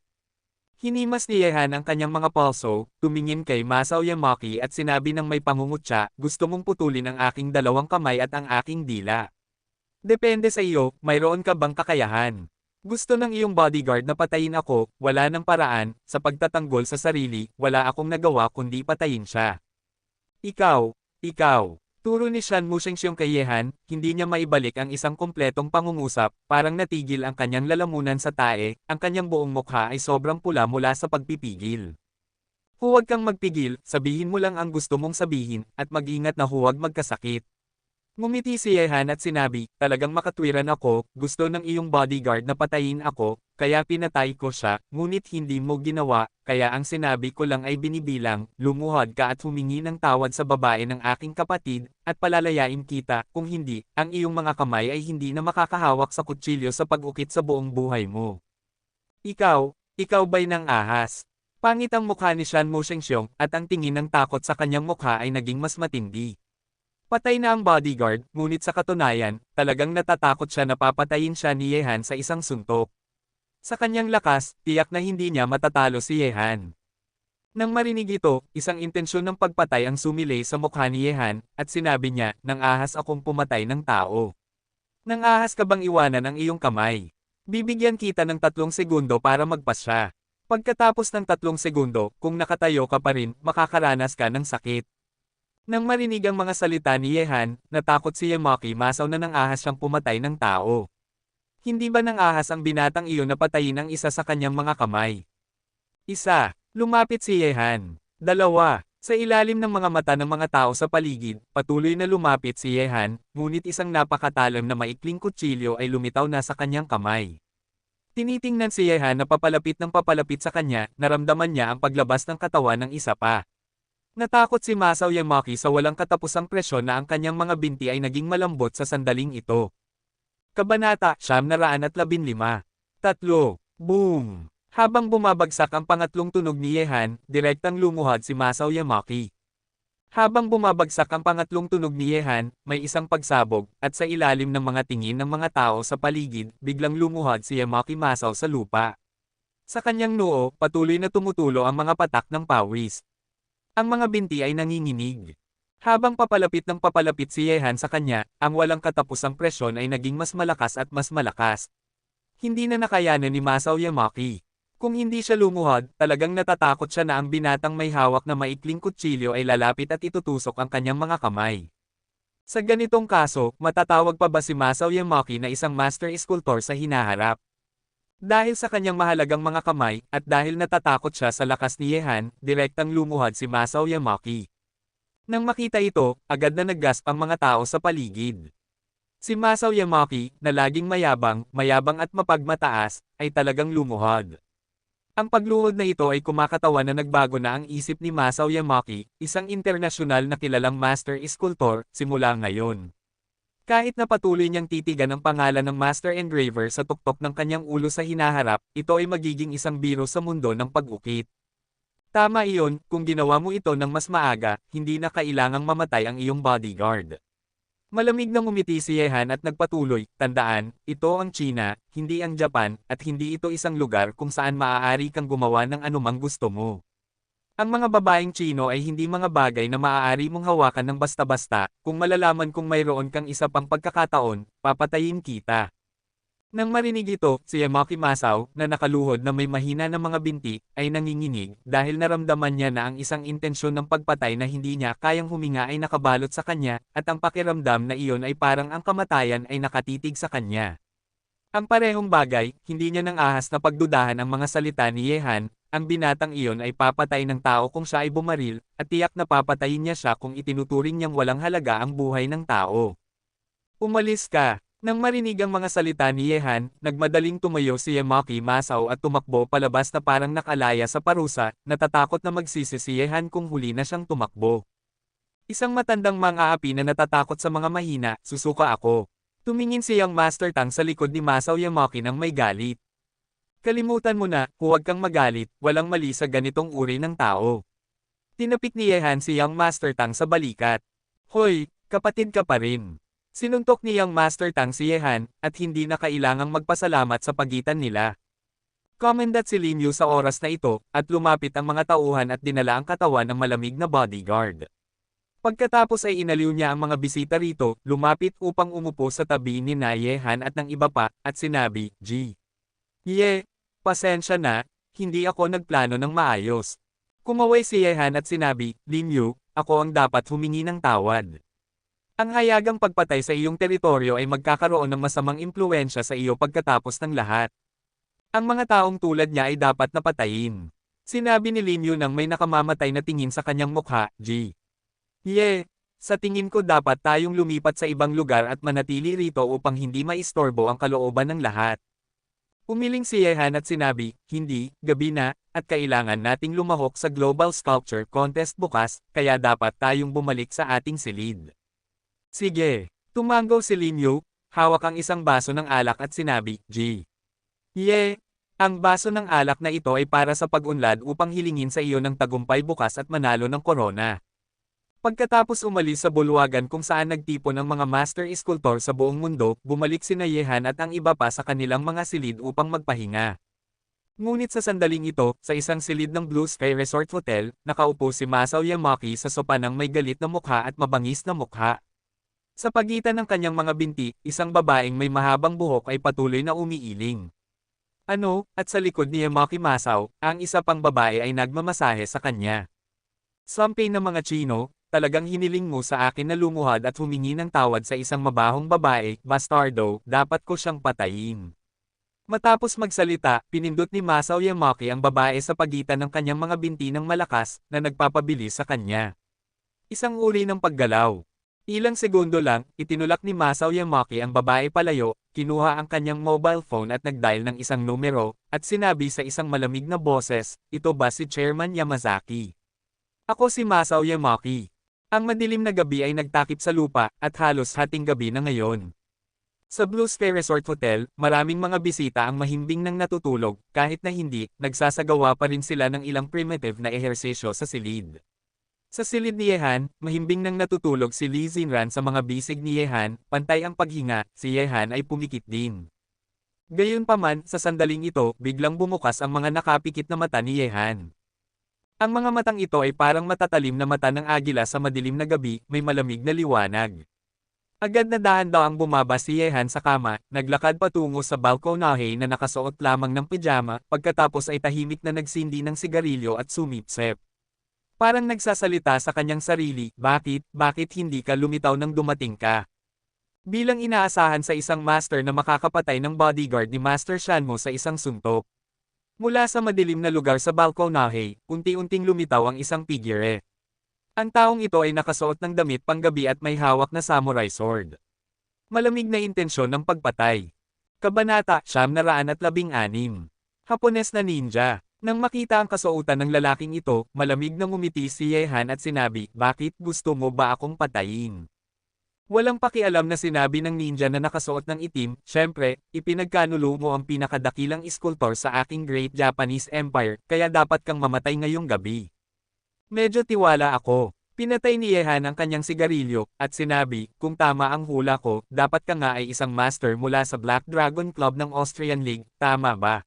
Hinimas ni Yehan ang kanyang mga palso, tumingin kay Masao Yamaki at sinabi ng may pangungutya, gusto mong putulin ang aking dalawang kamay at ang aking dila. Depende sa iyo, mayroon ka bang kakayahan? Gusto ng iyong bodyguard na patayin ako, wala ng paraan, sa pagtatanggol sa sarili, wala akong nagawa kundi patayin siya. Ikaw, turo ni Shan Mushengxiong kay Yehan, hindi niya maibalik ang isang kumpletong pangungusap, parang natigil ang kanyang lalamunan sa tae, ang kanyang buong mukha ay sobrang pula mula sa pagpipigil. Huwag kang magpigil, sabihin mo lang ang gusto mong sabihin, at mag-ingat na huwag magkasakit. Ngumiti si Yehan at sinabi, talagang makatwiran ako, gusto ng iyong bodyguard na patayin ako, kaya pinatay ko siya, ngunit hindi mo ginawa, kaya ang sinabi ko lang ay binibilang, lumuhod ka at humingi ng tawad sa babae ng aking kapatid, at palalayain kita, kung hindi, ang iyong mga kamay ay hindi na makakahawak sa kutsilyo sa pag-ukit sa buong buhay mo. Ikaw ba'y ng ahas? Pangit ang mukha ni Shan Mo Shengxiong, at ang tingin ng takot sa kanyang mukha ay naging mas matindi. Patay na ang bodyguard, ngunit sa katunayan, talagang natatakot siya na papatayin siya ni Yehan sa isang suntok. Sa kanyang lakas, tiyak na hindi niya matatalo si Yehan. Nang marinig ito, isang intensyon ng pagpatay ang sumilay sa mukha ni Yehan, at sinabi niya, nang ahas akong pumatay ng tao. Nang ahas ka bang iwanan ang iyong kamay? Bibigyan kita ng 3 segundo para magpasya. Pagkatapos ng 3 segundo, kung nakatayo ka pa rin, makakaranas ka ng sakit. Nang marinig ang mga salita ni Yehan, natakot si Yamaki masaw na ng ahas siyang pumatay ng tao. Hindi ba ng ahas ang binatang iyon na patayin ang isa sa kanyang mga kamay? Lumapit si Yehan. 2. Sa ilalim ng mga mata ng mga tao sa paligid, patuloy na lumapit si Yehan, ngunit isang napakatalam na maikling kutsilyo ay lumitaw na sa kanyang kamay. Tinitingnan si Yehan na papalapit ng papalapit sa kanya, naramdaman niya ang paglabas ng katawan ng isa pa. Natakot si Masao Yamaki sa walang katapusang presyon na ang kanyang mga binti ay naging malambot sa sandaling ito. Kabanata 915. 3. Boom! Habang bumabagsak ang pangatlong tunog ni Yehan, direktang lumuhod si Masao Yamaki. Habang bumabagsak ang pangatlong tunog ni Yehan, may isang pagsabog, at sa ilalim ng mga tingin ng mga tao sa paligid, biglang lumuhod si Yamaki Masao sa lupa. Sa kanyang noo, patuloy na tumutulo ang mga patak ng pawis. Ang mga binti ay nanginginig. Habang papalapit ng papalapit si Yehan sa kanya, ang walang katapusang presyon ay naging mas malakas at mas malakas. Hindi na nakayanan ni Masao Yamaki. Kung hindi siya lumuhod, talagang natatakot siya na ang binatang may hawak na maikling kutsilyo ay lalapit at itutusok ang kanyang mga kamay. Sa ganitong kaso, matatawag pa ba si Masao Yamaki na isang master sculptor sa hinaharap? Dahil sa kanyang mahalagang mga kamay, at dahil natatakot siya sa lakas ni Yehan, direktang lumuhod si Masao Yamaki. Nang makita ito, agad na naggasp ang mga tao sa paligid. Si Masao Yamaki, na laging mayabang at mapagmataas, ay talagang lumuhod. Ang pagluhod na ito ay kumakatawan na nagbago na ang isip ni Masao Yamaki, isang internasyonal na kilalang master sculptor, simula ngayon. Kahit na patuloy niyang titigan ang pangalan ng Master Engraver sa tuktok ng kanyang ulo sa hinaharap, ito ay magiging isang biro sa mundo ng pag-ukit. Tama iyon, kung ginawa mo ito ng mas maaga, hindi na kailangang mamatay ang iyong bodyguard. Malamig na ngumiti si Yehan at nagpatuloy, tandaan, ito ang China, hindi ang Japan, at hindi ito isang lugar kung saan maaari kang gumawa ng anumang gusto mo. Ang mga babaeng Chino ay hindi mga bagay na maaari mong hawakan ng basta-basta, kung malalaman kung mayroon kang isa pang pagkakataon, papatayin kita. Nang marinig ito, si Yamaki Masao, na nakaluhod na may mahina na mga binti, ay nanginginig, dahil naramdaman niya na ang isang intensyon ng pagpatay na hindi niya kayang huminga ay nakabalot sa kanya, at ang pakiramdam na iyon ay parang ang kamatayan ay nakatitig sa kanya. Ang parehong bagay, hindi niya nang ahas na pagdudahan ang mga salita ni Yehan, ang binatang iyon ay papatay ng tao kung siya ay bumaril, at tiyak na papatayin niya siya kung itinuturing niyang walang halaga ang buhay ng tao. Umalis ka! Nang marinig ang mga salita ni Yehan, nagmadaling tumayo si Yamaki Masao at tumakbo palabas na parang nakalaya sa parusa, natatakot na magsisi si Yehan kung huli na siyang tumakbo. Isang matandang mang-aapi na natatakot sa mga mahina, susuka ako. Tumingin si Young Master Tang sa likod ni Masao Yamaki nang may galit. Kalimutan mo na, huwag kang magalit, walang mali sa ganitong uri ng tao. Tinapik ni Yehan si Young Master Tang sa balikat. Hoy, kapatid ka pa rin. Sinuntok ni Young Master Tang si Yehan, at hindi na kailangang magpasalamat sa pagitan nila. Komendat si Lin Yu sa oras na ito, at lumapit ang mga tauhan at dinala ang katawan ng malamig na bodyguard. Pagkatapos ay inaliw niya ang mga bisita rito, lumapit upang umupo sa tabi ni na Yehan at ng iba pa, at sinabi, pasensya na, hindi ako nagplano ng maayos. Kumaway si Yehan at sinabi, Lin Yu, ako ang dapat humingi ng tawad. Ang hayagang pagpatay sa iyong teritoryo ay magkakaroon ng masamang impluwensya sa iyo pagkatapos ng lahat. Ang mga taong tulad niya ay dapat napatayin. Sinabi ni Lin Yu nang may nakamamatay na tingin sa kanyang mukha, G. Ye, sa tingin ko dapat tayong lumipat sa ibang lugar at manatili rito upang hindi maistorbo ang kalooban ng lahat. Umiling si Yehan at sinabi, hindi, gabi na, at kailangan nating lumahok sa Global Sculpture Contest bukas, kaya dapat tayong bumalik sa ating silid. Sige, tumango si Lin Yu, hawak ang isang baso ng alak at sinabi, G. Ye, ang baso ng alak na ito ay para sa pag-unlad upang hilingin sa iyo ng tagumpay bukas at manalo ng korona. Pagkatapos umalis sa bulwagan kung saan nagtipon ang mga master sculptor sa buong mundo, bumalik sina Yehan at ang iba pa sa kanilang mga silid upang magpahinga. Ngunit sa sandaling ito, sa isang silid ng Blue Sky Resort Hotel, nakaupo si Masao Yamaki sa sopa ng may galit na mukha at mabangis na mukha. Sa pagitan ng kanyang mga binti, isang babaeng may mahabang buhok ay patuloy na umiiling. Ano, at sa likod ni Yamaki Masao, ang isa pang babae ay nagmamasahe sa kanya. Sampay na mga Chino, talagang hiniling mo sa akin na lumuhad at humingi ng tawad sa isang mabahong babae, bastardo, dapat ko siyang patayin. Matapos magsalita, pinindot ni Masao Yamaki ang babae sa pagitan ng kanyang mga binti ng malakas, na nagpapabilis sa kanya. Isang uri ng paggalaw. Ilang segundo lang, itinulak ni Masao Yamaki ang babae palayo, kinuha ang kanyang mobile phone at nag-dial ng isang numero, at sinabi sa isang malamig na boses, ito ba si Chairman Yamazaki? Ako si Masao Yamaki. Ang madilim na gabi ay nagtakip sa lupa, at halos hating gabi na ngayon. Sa Blue Sky Resort Hotel, maraming mga bisita ang mahimbing nang natutulog, kahit na hindi, nagsasagawa pa rin sila ng ilang primitive na ehersesyo sa silid. Sa silid ni Yehan, mahimbing nang natutulog si Lee Xinran sa mga bisig ni Yehan, pantay ang paghinga, si Yehan ay pumikit din. Gayunpaman, sa sandaling ito, biglang bumukas ang mga nakapikit na mata ni Yehan. Ang mga matang ito ay parang matatalim na mata ng agila sa madilim na gabi, may malamig na liwanag. Agad na dahan-dahang bumaba si Yehan sa kama, naglakad patungo sa balkonahe na nakasuot lamang ng pijama, pagkatapos ay tahimik na nagsindi ng sigarilyo at sumipsep. Parang nagsasalita sa kanyang sarili, bakit hindi ka lumitaw nang dumating ka? Bilang inaasahan sa isang master na makakapatay ng bodyguard ni Master Shanmo sa isang suntok. Mula sa madilim na lugar sa balkonahe, unti-unting lumitaw ang isang figure. Ang taong ito ay nakasuot ng damit panggabi at may hawak na samurai sword. Malamig na intensyon ng pagpatay. Kabanata 916. Hapones na ninja. Nang makita ang kasuotan ng lalaking ito, malamig na ngumiti si Yehan at sinabi, bakit gusto mo ba akong patayin? Walang pakialam na sinabi ng ninja na nakasuot ng itim, syempre, ipinagkanulo mo ang pinakadakilang iskultor sa aking Great Japanese Empire, kaya dapat kang mamatay ngayong gabi. Medyo tiwala ako. Pinatay ni Yehan ang kanyang sigarilyo, at sinabi, kung tama ang hula ko, dapat ka nga ay isang master mula sa Black Dragon Club ng Austrian League, tama ba?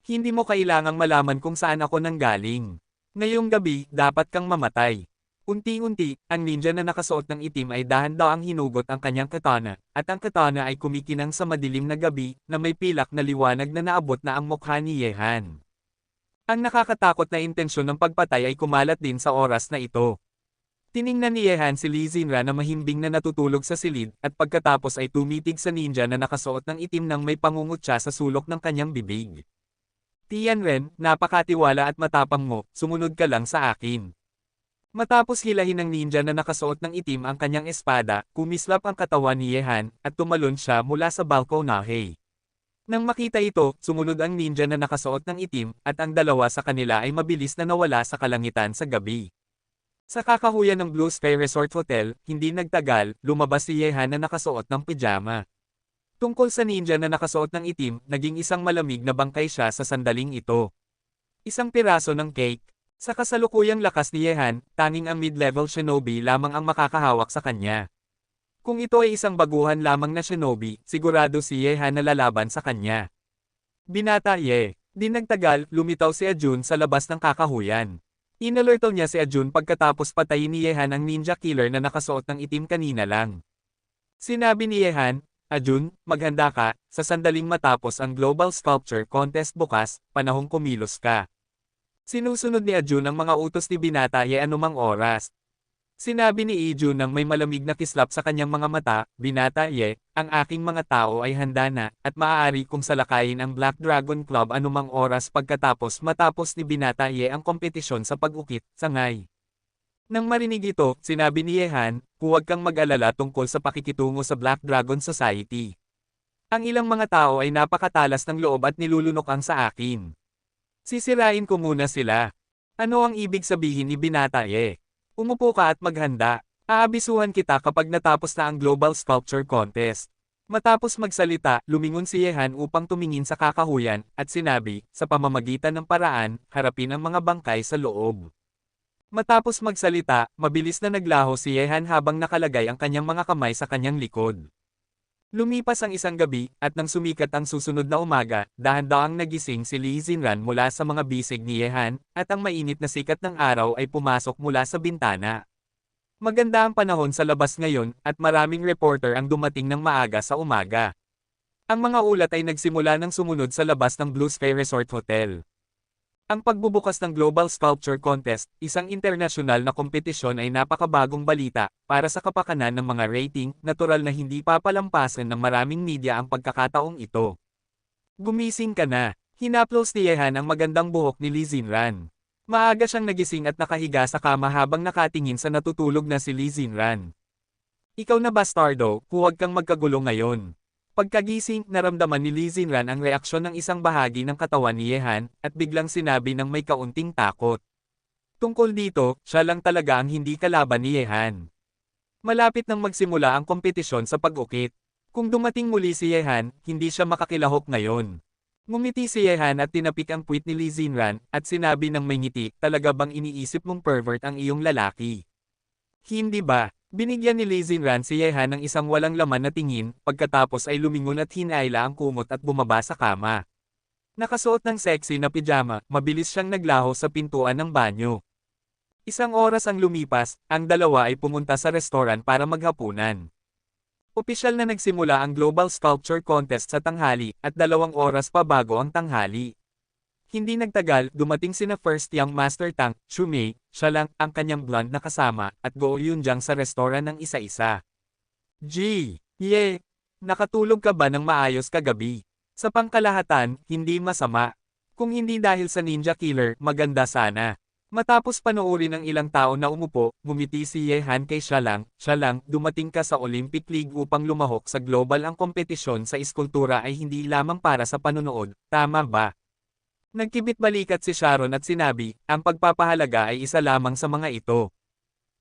Hindi mo kailangang malaman kung saan ako nanggaling. Ngayong gabi, dapat kang mamatay. Unti-unti, ang ninja na nakasuot ng itim ay dahan-dahang hinugot ang kanyang katana, at ang katana ay kumikinang sa madilim na gabi, na may pilak na liwanag na naabot na ang mukha ni Yehan. Ang nakakatakot na intensyon ng pagpatay ay kumalat din sa oras na ito. Tiningnan ni Yehan si Lee Xinran na mahimbing na natutulog sa silid, at pagkatapos ay tumitig sa ninja na nakasuot ng itim nang may pangungutya sa sulok ng kanyang bibig. Tianren, napakatiwala at matapang mo, sumunod ka lang sa akin. Matapos hilahin ng ninja na nakasuot ng itim ang kanyang espada, kumislap ang katawan ni Yehan, at tumalon siya mula sa balkonahe. Nang makita ito, sumunod ang ninja na nakasuot ng itim, at ang dalawa sa kanila ay mabilis na nawala sa kalangitan sa gabi. Sa kakahuyan ng Blue Sky Resort Hotel, hindi nagtagal, lumabas si Yehan na nakasuot ng pijama. Tungkol sa ninja na nakasuot ng itim, naging isang malamig na bangkay siya sa sandaling ito. Isang piraso ng cake. Sa kasalukuyang lakas ni Yehan, tanging ang mid-level shinobi lamang ang makakahawak sa kanya. Kung ito ay isang baguhan lamang na shinobi, sigurado si Yehan na lalaban sa kanya. Binata Ye. Di nagtagal, lumitaw si Ajun sa labas ng kakahuyan. Inalerto niya si Ajun pagkatapos patayin ni Yehan ang ninja killer na nakasuot ng itim kanina lang. Sinabi ni Yehan, Ajun, maghanda ka, sa sandaling matapos ang Global Sculpture Contest bukas, panahong kumilos ka. Sinusunod ni Ajun ang mga utos ni Binata Ye anumang oras. Sinabi ni Iju nang may malamig na kislap sa kanyang mga mata, "Binata Ye, ang aking mga tao ay handa na, at maaari kong salakayin ang Black Dragon Club anumang oras matapos ni Binata Ye ang kompetisyon sa pag-ukit, sangay." Nang marinig ito, sinabi ni Yehan, "Huwag kang mag-alala tungkol sa pakikitungo sa Black Dragon Society. Ang ilang mga tao ay napakatalas ng loob at nilulunok ang sa akin. Sisirain ko muna sila." Ano ang ibig sabihin ni Binata Ye? Umupo ka at maghanda. Aabisuhan kita kapag natapos na ang Global Sculpture Contest. Matapos magsalita, lumingon si Yehan upang tumingin sa kakahuyan, at sinabi, sa pamamagitan ng paraan, harapin ang mga bangkay sa loob. Matapos magsalita, mabilis na naglaho si Yehan habang nakalagay ang kanyang mga kamay sa kanyang likod. Lumipas ang isang gabi, at nang sumikat ang susunod na umaga, dahan-dahang nagising si Lee Xinran mula sa mga bisig ni Yehan, at ang mainit na sikat ng araw ay pumasok mula sa bintana. Maganda ang panahon sa labas ngayon, at maraming reporter ang dumating ng maaga sa umaga. Ang mga ulat ay nagsimula ng sumunod sa labas ng Blue Sky Resort Hotel. Ang pagbubukas ng Global Sculpture Contest, isang internasyonal na kompetisyon, ay napakabagong balita para sa kapakanan ng mga rating, natural na hindi papalampasan ng maraming media ang pagkakataong ito. Gumising ka na. Hinaplos ni Yehan ang magandang buhok ni Lee Xinran. Maaga siyang nagising at nakahiga sa kama habang nakatingin sa natutulog na si Lee Xinran. "Ikaw na bastardo, huwag kang magkagulo ngayon." Pagkagising, naramdaman ni Lee Xinran ang reaksyon ng isang bahagi ng katawan ni Yehan, at biglang sinabi ng may kaunting takot. Tungkol dito, siya lang talaga ang hindi kalaban ni Yehan. Malapit nang magsimula ang kompetisyon sa pag-ukit. Kung dumating muli si Yehan, hindi siya makakilahok ngayon. Ngumiti si Yehan at tinapik ang puwit ni Lee Xinran, at sinabi ng may ngiti, "Talaga bang iniisip mong pervert ang iyong lalaki? Hindi ba?" Binigyan ni Lee Xinran si Yehan ng isang walang laman na tingin, pagkatapos ay lumingon at hinayla ang kumot at bumaba sa kama. Nakasuot ng sexy na pijama, mabilis siyang naglaho sa pintuan ng banyo. Isang oras ang lumipas, ang dalawa ay pumunta sa restoran para maghapunan. Opisyal na nagsimula ang Global Sculpture Contest sa tanghali, at 2 oras pa bago ang tanghali. Hindi nagtagal, dumating sina First Young Master Tang Shumei, siya lang, ang kanyang blonde na kasama, at Go Yunjang sa restoran ng isa-isa. Ye, nakatulog ka ba ng maayos kagabi? Sa pangkalahatan, hindi masama. Kung hindi dahil sa ninja killer, maganda sana. Matapos panoorin ng ilang tao na umupo, ngumiti si Yehan kay siya lang, dumating ka sa Olympic League upang lumahok sa global. Ang kompetisyon sa iskultura ay hindi lamang para sa panonood, tama ba? Nagkibit-balikat si Sharon at sinabi, ang pagpapahalaga ay isa lamang sa mga ito.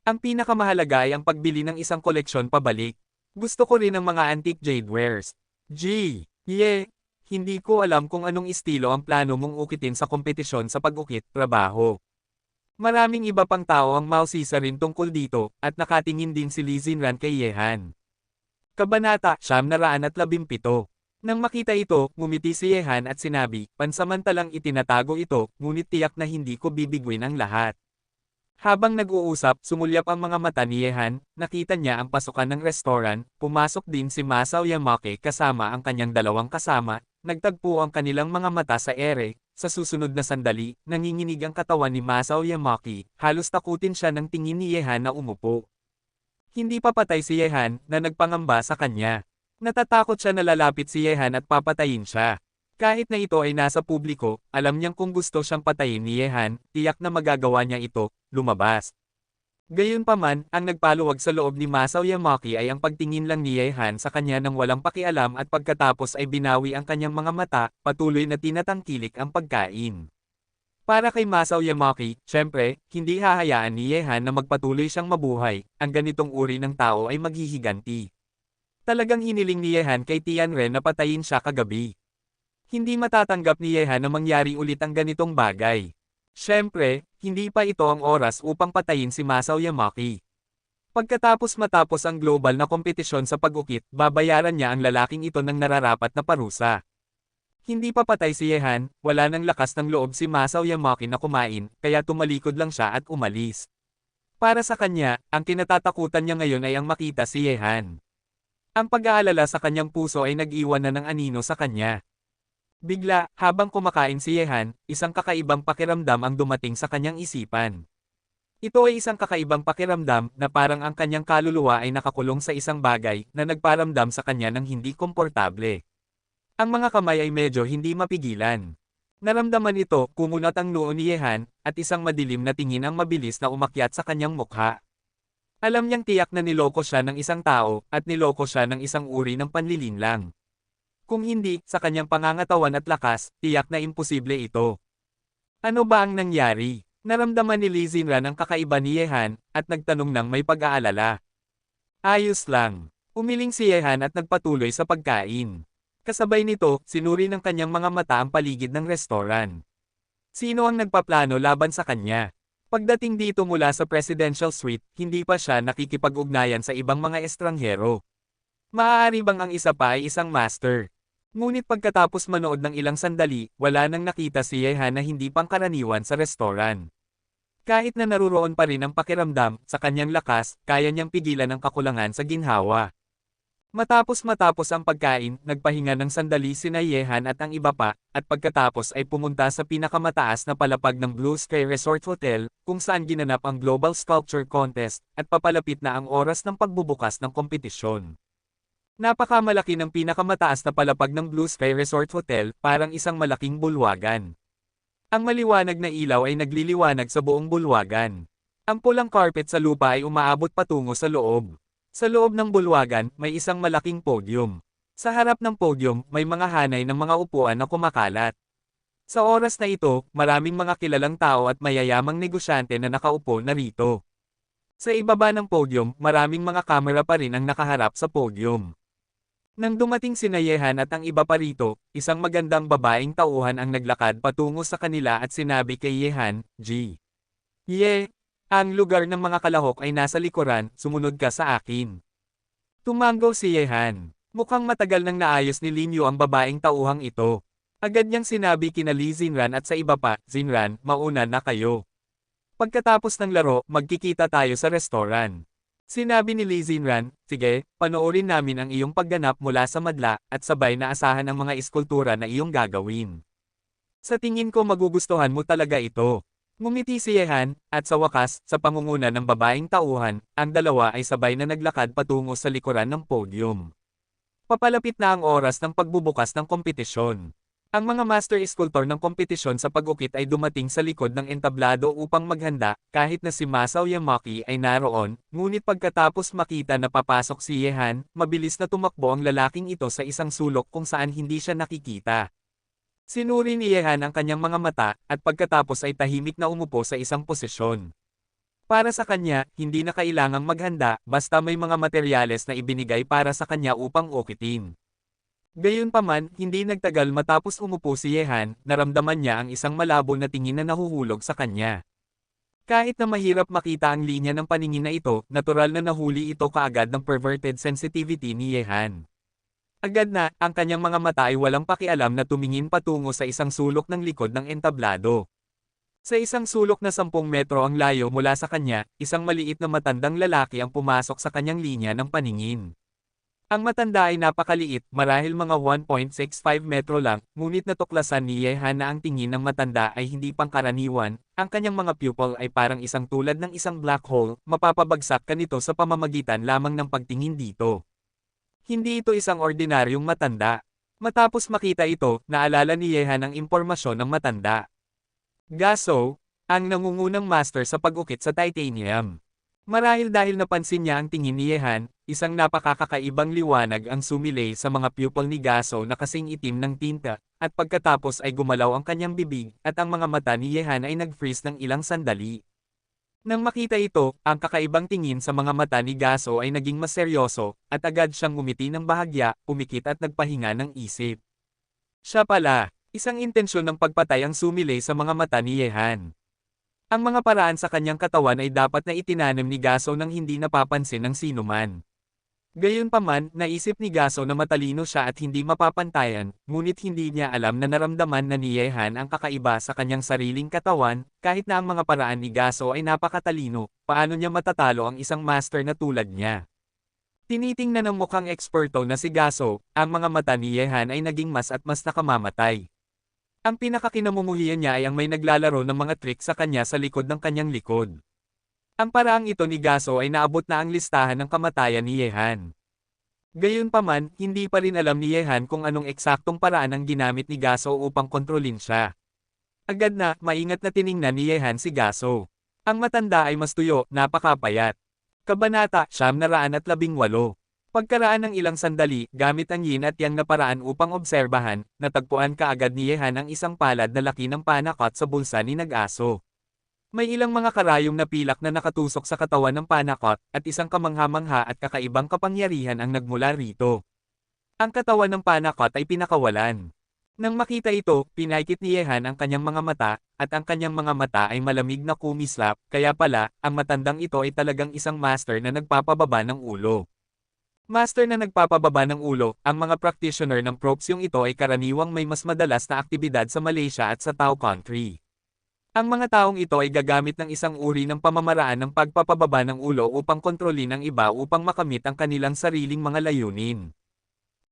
Ang pinakamahalaga ay ang pagbili ng isang koleksyon pabalik. Gusto ko rin ng mga antique jade wares. Hindi ko alam kung anong estilo ang plano mong ukitin sa kompetisyon sa pag-ukit, trabaho. Maraming iba pang tao ang mausisa rin tungkol dito, at nakatingin din si Lee Xinran kay Yehan. Kabanata 917. Nang makita ito, ngumiti si Yehan at sinabi, pansamantalang itinatago ito, ngunit tiyak na hindi ko bibigwin ang lahat. Habang nag-uusap, sumulyap ang mga mata ni Yehan, nakita niya ang pasukan ng restoran, pumasok din si Masao Yamake kasama ang kanyang 2 kasama, nagtagpo ang kanilang mga mata sa ere. Sa susunod na sandali, nanginginig ang katawan ni Masao Yamake, halos takutin siya ng tingin ni Yehan na umupo. Hindi pa patay si Yehan, na nagpangamba sa kanya. Natatakot siya na lalapit si Yehan at papatayin siya. Kahit na ito ay nasa publiko, alam niyang kung gusto siyang patayin ni Yehan, tiyak na magagawa niya ito, lumabas. Gayunpaman, ang nagpaluwag sa loob ni Masao Yamake ay ang pagtingin lang ni Yehan sa kanya ng walang pakialam, at pagkatapos ay binawi ang kanyang mga mata, patuloy na tinatangkilik ang pagkain. Para kay Masao Yamake, syempre, hindi hahayaan ni Yehan na magpatuloy siyang mabuhay, ang ganitong uri ng tao ay maghihiganti. Talagang hiniling ni Yehan kay Tianren na patayin siya kagabi. Hindi matatanggap ni Yehan na mangyari ulit ang ganitong bagay. Syempre, hindi pa ito ang oras upang patayin si Masao Yamake. Matapos ang global na kompetisyon sa pag-ukit, babayaran niya ang lalaking ito ng nararapat na parusa. Hindi pa patay si Yehan, wala nang lakas ng loob si Masao Yamake na kumain, kaya tumalikod lang siya at umalis. Para sa kanya, ang kinatatakutan niya ngayon ay ang makita si Yehan. Ang pag-aalala sa kanyang puso ay nag-iwan na ng anino sa kanya. Bigla, habang kumakain si Yehan, isang kakaibang pakiramdam ang dumating sa kanyang isipan. Ito ay isang kakaibang pakiramdam na parang ang kanyang kaluluwa ay nakakulong sa isang bagay na nagparamdam sa kanya ng hindi komportable. Ang mga kamay ay medyo hindi mapigilan. Naramdaman ito, kumunat ang noo ni Yehan, at isang madilim na tingin ang mabilis na umakyat sa kanyang mukha. Alam niyang tiyak na niloko siya ng isang tao, at niloko siya ng isang uri ng panlilinlang. Kung hindi, sa kanyang pangangatawan at lakas, tiyak na imposible ito. Ano ba ang nangyari? Naramdaman ni Lee Xinran ang kakaiba ni Yehan, at nagtanong ng may pag-aalala. Ayos lang. Umiling si Yehan at nagpatuloy sa pagkain. Kasabay nito, sinuri ng kanyang mga mata ang paligid ng restoran. Sino ang nagpaplano laban sa kanya? Pagdating dito mula sa presidential suite, hindi pa siya nakikipag-ugnayan sa ibang mga estranghero. Maaari bang ang isa pa ay isang master? Ngunit pagkatapos manood ng ilang sandali, wala nang nakita si Yehan na hindi pangkaraniwan sa restoran. Kahit na naruroon pa rin ang pakiramdam, sa kanyang lakas, kaya niyang pigilan ang kakulangan sa ginhawa. Matapos ang pagkain, nagpahinga ng sandali sina Yehan at ang iba pa, at pagkatapos ay pumunta sa pinakamataas na palapag ng Blue Sky Resort Hotel, kung saan ginanap ang Global Sculpture Contest, at papalapit na ang oras ng pagbubukas ng kompetisyon. Napakamalaki ng pinakamataas na palapag ng Blue Sky Resort Hotel, parang isang malaking bulwagan. Ang maliwanag na ilaw ay nagliliwanag sa buong bulwagan. Ang pulang carpet sa lupa ay umaabot patungo sa loob. Sa loob ng bulwagan, may isang malaking podium. Sa harap ng podium, may mga hanay ng mga upuan na kumakalat. Sa oras na ito, maraming mga kilalang tao at mayayamang negosyante na nakaupo na rito. Sa ibaba ng podium, maraming mga kamera pa rin ang nakaharap sa podium. Nang dumating sina Yehan at ang iba pa rito, isang magandang babaeng tauhan ang naglakad patungo sa kanila at sinabi kay Yehan, G. Ye, ang lugar ng mga kalahok ay nasa likuran, sumunod ka sa akin. Tumango si Yehan. Mukhang matagal nang naayos ni Lin Yu ang babaeng tauhang ito. Agad niyang sinabi kina Lee Xinran at sa iba pa, Xinran, mauna na kayo. Pagkatapos ng laro, magkikita tayo sa restoran. Sinabi ni Lee Xinran, sige, panoorin namin ang iyong pagganap mula sa madla, at sabay na asahan ang mga iskultura na iyong gagawin. Sa tingin ko magugustuhan mo talaga ito. Ngumiti si Yehan, at sa wakas, sa pangunguna ng babaeng tauhan, ang dalawa ay sabay na naglakad patungo sa likuran ng podium. Papalapit na ang oras ng pagbubukas ng kompetisyon. Ang mga master sculptor ng kompetisyon sa pag-ukit ay dumating sa likod ng entablado upang maghanda, kahit na si Masao Yamaki ay naroon, ngunit pagkatapos makita na papasok si Yehan, mabilis na tumakbo ang lalaking ito sa isang sulok kung saan hindi siya nakikita. Sinuri ni Yehan ang kanyang mga mata, at pagkatapos ay tahimik na umupo sa isang posisyon. Para sa kanya, hindi na kailangang maghanda, basta may mga materyales na ibinigay para sa kanya upang ukitin. Gayunpaman, hindi nagtagal matapos umupo si Yehan, naramdaman niya ang isang malabo na tingin na nahuhulog sa kanya. Kahit na mahirap makita ang linya ng paningin na ito, natural na nahuli ito kaagad ng perverted sensitivity ni Yehan. Agad na, ang kanyang mga mata ay walang pakialam na tumingin patungo sa isang sulok ng likod ng entablado. Sa isang sulok na 10 metro ang layo mula sa kanya, isang maliit na matandang lalaki ang pumasok sa kanyang linya ng paningin. Ang matanda ay napakaliit, marahil mga 1.65 metro lang, ngunit natuklasan ni Yehan na ang tingin ng matanda ay hindi pangkaraniwan, ang kanyang mga pupil ay parang isang tulad ng isang black hole, mapapabagsak ka nito sa pamamagitan lamang ng pagtingin dito. Hindi ito isang ordinaryong matanda. Matapos makita ito, naalala ni Yehan ang impormasyon ng matanda. Gaso, ang nangungunang master sa pag-ukit sa titanium. Marahil dahil napansin niya ang tingin ni Yehan, isang napakakakaibang liwanag ang sumilay sa mga pupil ni Gaso na kasing itim ng tinta, at pagkatapos ay gumalaw ang kanyang bibig, at ang mga mata ni Yehan ay nag-freeze ng ilang sandali. Nang makita ito, ang kakaibang tingin sa mga mata ni Gaso ay naging mas seryoso, at agad siyang ngumiti ng bahagya, umikit at nagpahinga ng isip. Siya pala, isang intensyon ng pagpatay ang sumilay sa mga mata ni Yehan. Ang mga paraan sa kanyang katawan ay dapat na itinanim ni Gaso nang hindi napapansin ng sinuman. Gayunpaman, naisip ni Gaso na matalino siya at hindi mapapantayan, ngunit hindi niya alam na naramdaman na ni Yehan ang kakaiba sa kanyang sariling katawan, kahit na ang mga paraan ni Gaso ay napakatalino, paano niya matatalo ang isang master na tulad niya. Tinitingnan ng mukhang eksperto na si Gaso, ang mga mata ni Yehan ay naging mas at mas nakamamatay. Ang pinakakinamumuhian niya ay ang may naglalaro ng mga trick sa kanya sa likod ng kanyang likod. Ang paraang ito ni Gaso ay naabot na ang listahan ng kamatayan ni Yehan. Gayunpaman, hindi pa rin alam ni Yehan kung anong eksaktong paraan ang ginamit ni Gaso upang kontrolin siya. Agad na, maingat na tiningnan ni Yehan si Gaso. Ang matanda ay mas tuyo, napakapayat. Kabanata, 918. Pagkaraan ng ilang sandali, gamit ang yin at yang na paraan upang obserbahan, natagpuan kaagad ni Yehan ang isang palad na laki ng panakot sa bulsa ni Nag-aso. May ilang mga karayom na pilak na nakatusok sa katawan ng panakot, at isang kamangha-mangha at kakaibang kapangyarihan ang nagmula rito. Ang katawan ng panakot ay pinakawalan. Nang makita ito, pinaikit ni Yehan ang kanyang mga mata, at ang kanyang mga mata ay malamig na kumislap, kaya pala, ang matandang ito ay talagang isang master na nagpapababa ng ulo. Master na nagpapababa ng ulo, ang mga practitioner ng propsyong ito ay karaniwang may mas madalas na aktibidad sa Malaysia at sa Tao Country. Ang mga taong ito ay gagamit ng isang uri ng pamamaraan ng pagpapababa ng ulo upang kontrolin ang iba upang makamit ang kanilang sariling mga layunin.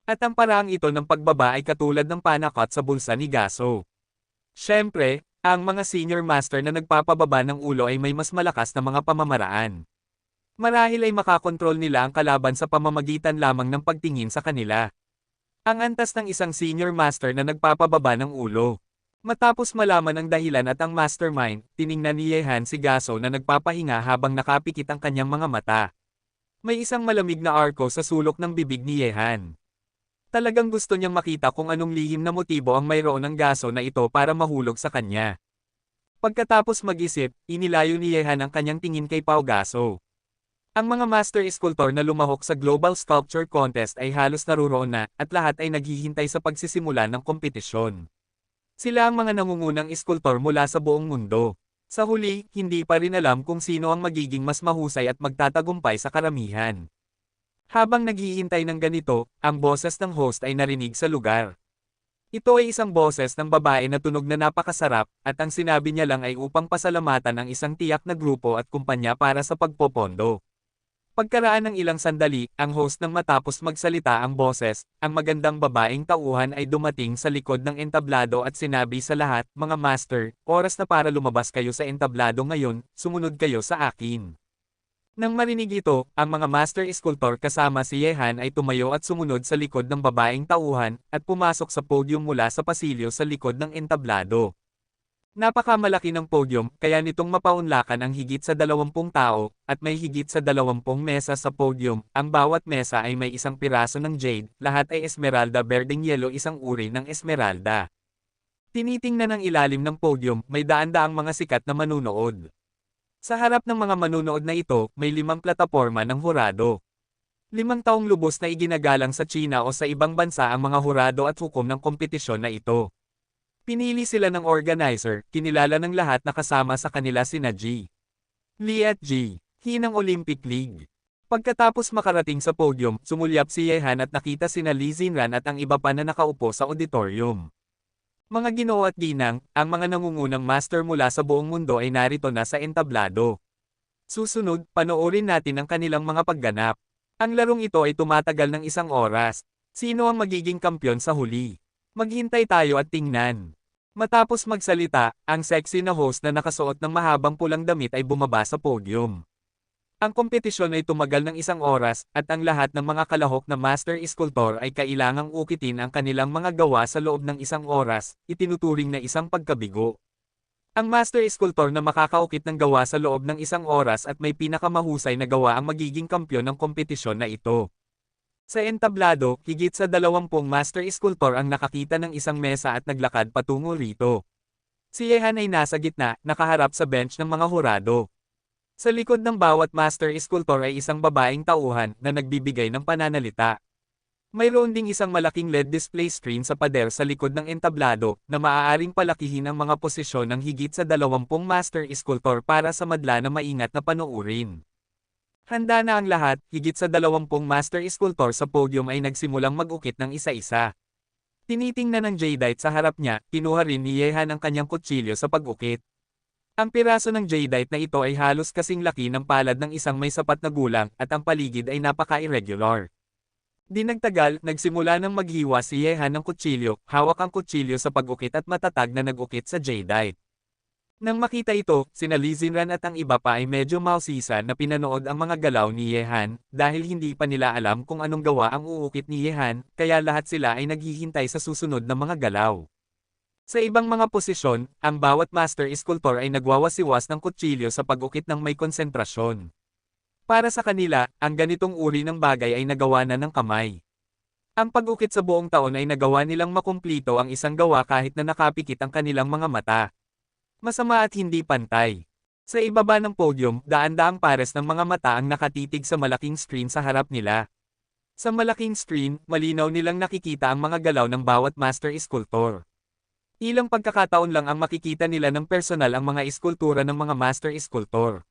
At ang paraang ito ng pagbaba ay katulad ng panakot sa bulsa ni Gaso. Siyempre, ang mga senior master na nagpapababa ng ulo ay may mas malakas na mga pamamaraan. Marahil ay makakontrol nila ang kalaban sa pamamagitan lamang ng pagtingin sa kanila. Ang antas ng isang senior master na nagpapababa ng ulo. Matapos malaman ang dahilan at ang mastermind, tiningnan ni Yehan si Gaso na nagpapahinga habang nakapikit ang kanyang mga mata. May isang malamig na arko sa sulok ng bibig ni Yehan. Talagang gusto niyang makita kung anong lihim na motibo ang mayroon ng Gaso na ito para mahulog sa kanya. Pagkatapos mag-isip, inilayo ni Yehan ang kanyang tingin kay Pao Gaso. Ang mga master sculptor na lumahok sa Global Sculpture Contest ay halos naruroon na, at lahat ay naghihintay sa pagsisimula ng kompetisyon. Sila ang mga nangungunang iskultor mula sa buong mundo. Sa huli, hindi pa rin alam kung sino ang magiging mas mahusay at magtatagumpay sa karamihan. Habang naghihintay ng ganito, ang boses ng host ay narinig sa lugar. Ito ay isang boses ng babae na tunog na napakasarap, at ang sinabi niya lang ay upang pasalamatan ang isang tiyak na grupo at kumpanya para sa pagpopondo. Pagkaraan ng ilang sandali, ang host nang matapos magsalita ang boses, ang magandang babaeng tauhan ay dumating sa likod ng entablado at sinabi sa lahat, mga master, oras na para lumabas kayo sa entablado ngayon, sumunod kayo sa akin. Nang marinig ito, ang mga master sculptor kasama si Yehan ay tumayo at sumunod sa likod ng babaeng tauhan, at pumasok sa podium mula sa pasilyo sa likod ng entablado. Napakamalaki ng podium, kaya nitong mapaunlakan ang higit sa 20 tao, at may higit sa 20 mesa sa podium. Ang bawat mesa ay may isang piraso ng jade, lahat ay esmeralda berdeng yelo, isang uri ng esmeralda. Tinitingnan ang ilalim ng podium, may daan-daang mga sikat na manunood. Sa harap ng mga manunood na ito, may 5 plataporma ng hurado. 5 taong lubos na iginagalang sa China o sa ibang bansa ang mga hurado at hukom ng kompetisyon na ito. Pinili sila ng organizer, kinilala ng lahat na kasama sa kanila sina G. Lee at G. Hee ng Olympic League. Pagkatapos makarating sa podium, sumulyap si Yehan at nakita sina Lee Xinran at ang iba pa na nakaupo sa auditorium. Mga ginoo at ginang, ang mga nangungunang master mula sa buong mundo ay narito na sa entablado. Susunod, panoorin natin ang kanilang mga pagganap. Ang larong ito ay tumatagal ng 1 oras. Sino ang magiging kampyon sa huli? Maghintay tayo at tingnan. Matapos magsalita, ang sexy na host na nakasuot ng mahabang pulang damit ay bumaba sa podium. Ang kompetisyon ay tumagal ng 1 oras, at ang lahat ng mga kalahok na master sculptor ay kailangang ukitin ang kanilang mga gawa sa loob ng 1 oras, itinuturing na isang pagkabigo. Ang master sculptor na makakaukit ng gawa sa loob ng 1 oras at may pinakamahusay na gawa ang magiging kampyon ng kompetisyon na ito. Sa entablado, higit sa 20 master sculptor ang nakakita ng isang mesa at naglakad patungo rito. Si Yehan ay nasa gitna, nakaharap sa bench ng mga hurado. Sa likod ng bawat master sculptor ay isang babaeng tauhan na nagbibigay ng pananalita. Mayroon ding isang malaking LED display screen sa pader sa likod ng entablado na maaaring palakihin ang mga posisyon ng higit sa 20 master sculptor para sa madla na maingat na panoorin. Handa na ang lahat, higit sa 20 master sculptor sa podium ay nagsimulang mag-ukit ng isa-isa. Tinitingnan ng jadeite sa harap niya, kinuha rin ni Yehan ang kanyang kutsilyo sa pag-ukit. Ang piraso ng jadeite na ito ay halos kasing laki ng palad ng isang may sapat na gulang, at ang paligid ay napaka-irregular. Di nagtagal, nagsimula ng maghiwa si Yehan ng kutsilyo, hawak ang kutsilyo sa pag-ukit at matatag na nag-ukit sa jadeite. Nang makita ito, sina Li Xinran at ang iba pa ay medyo mausisa na pinanood ang mga galaw ni Yehan, dahil hindi pa nila alam kung anong gawa ang uukit ni Yehan, kaya lahat sila ay naghihintay sa susunod na mga galaw. Sa ibang mga posisyon, ang bawat master sculptor ay nagwawasiwas ng kutsilyo sa pag-ukit ng may konsentrasyon. Para sa kanila, ang ganitong uri ng bagay ay nagawa na ng kamay. Ang pag-ukit sa buong taon ay nagawa nilang makumplito ang isang gawa kahit na nakapikit ang kanilang mga mata. Masama at hindi pantay. Sa ibaba ng podium, daan-daang pares ng mga mata ang nakatitig sa malaking screen sa harap nila. Sa malaking screen, malinaw nilang nakikita ang mga galaw ng bawat master sculptor. Ilang pagkakataon lang ang makikita nila ng personal ang mga iskultura ng mga master sculptor.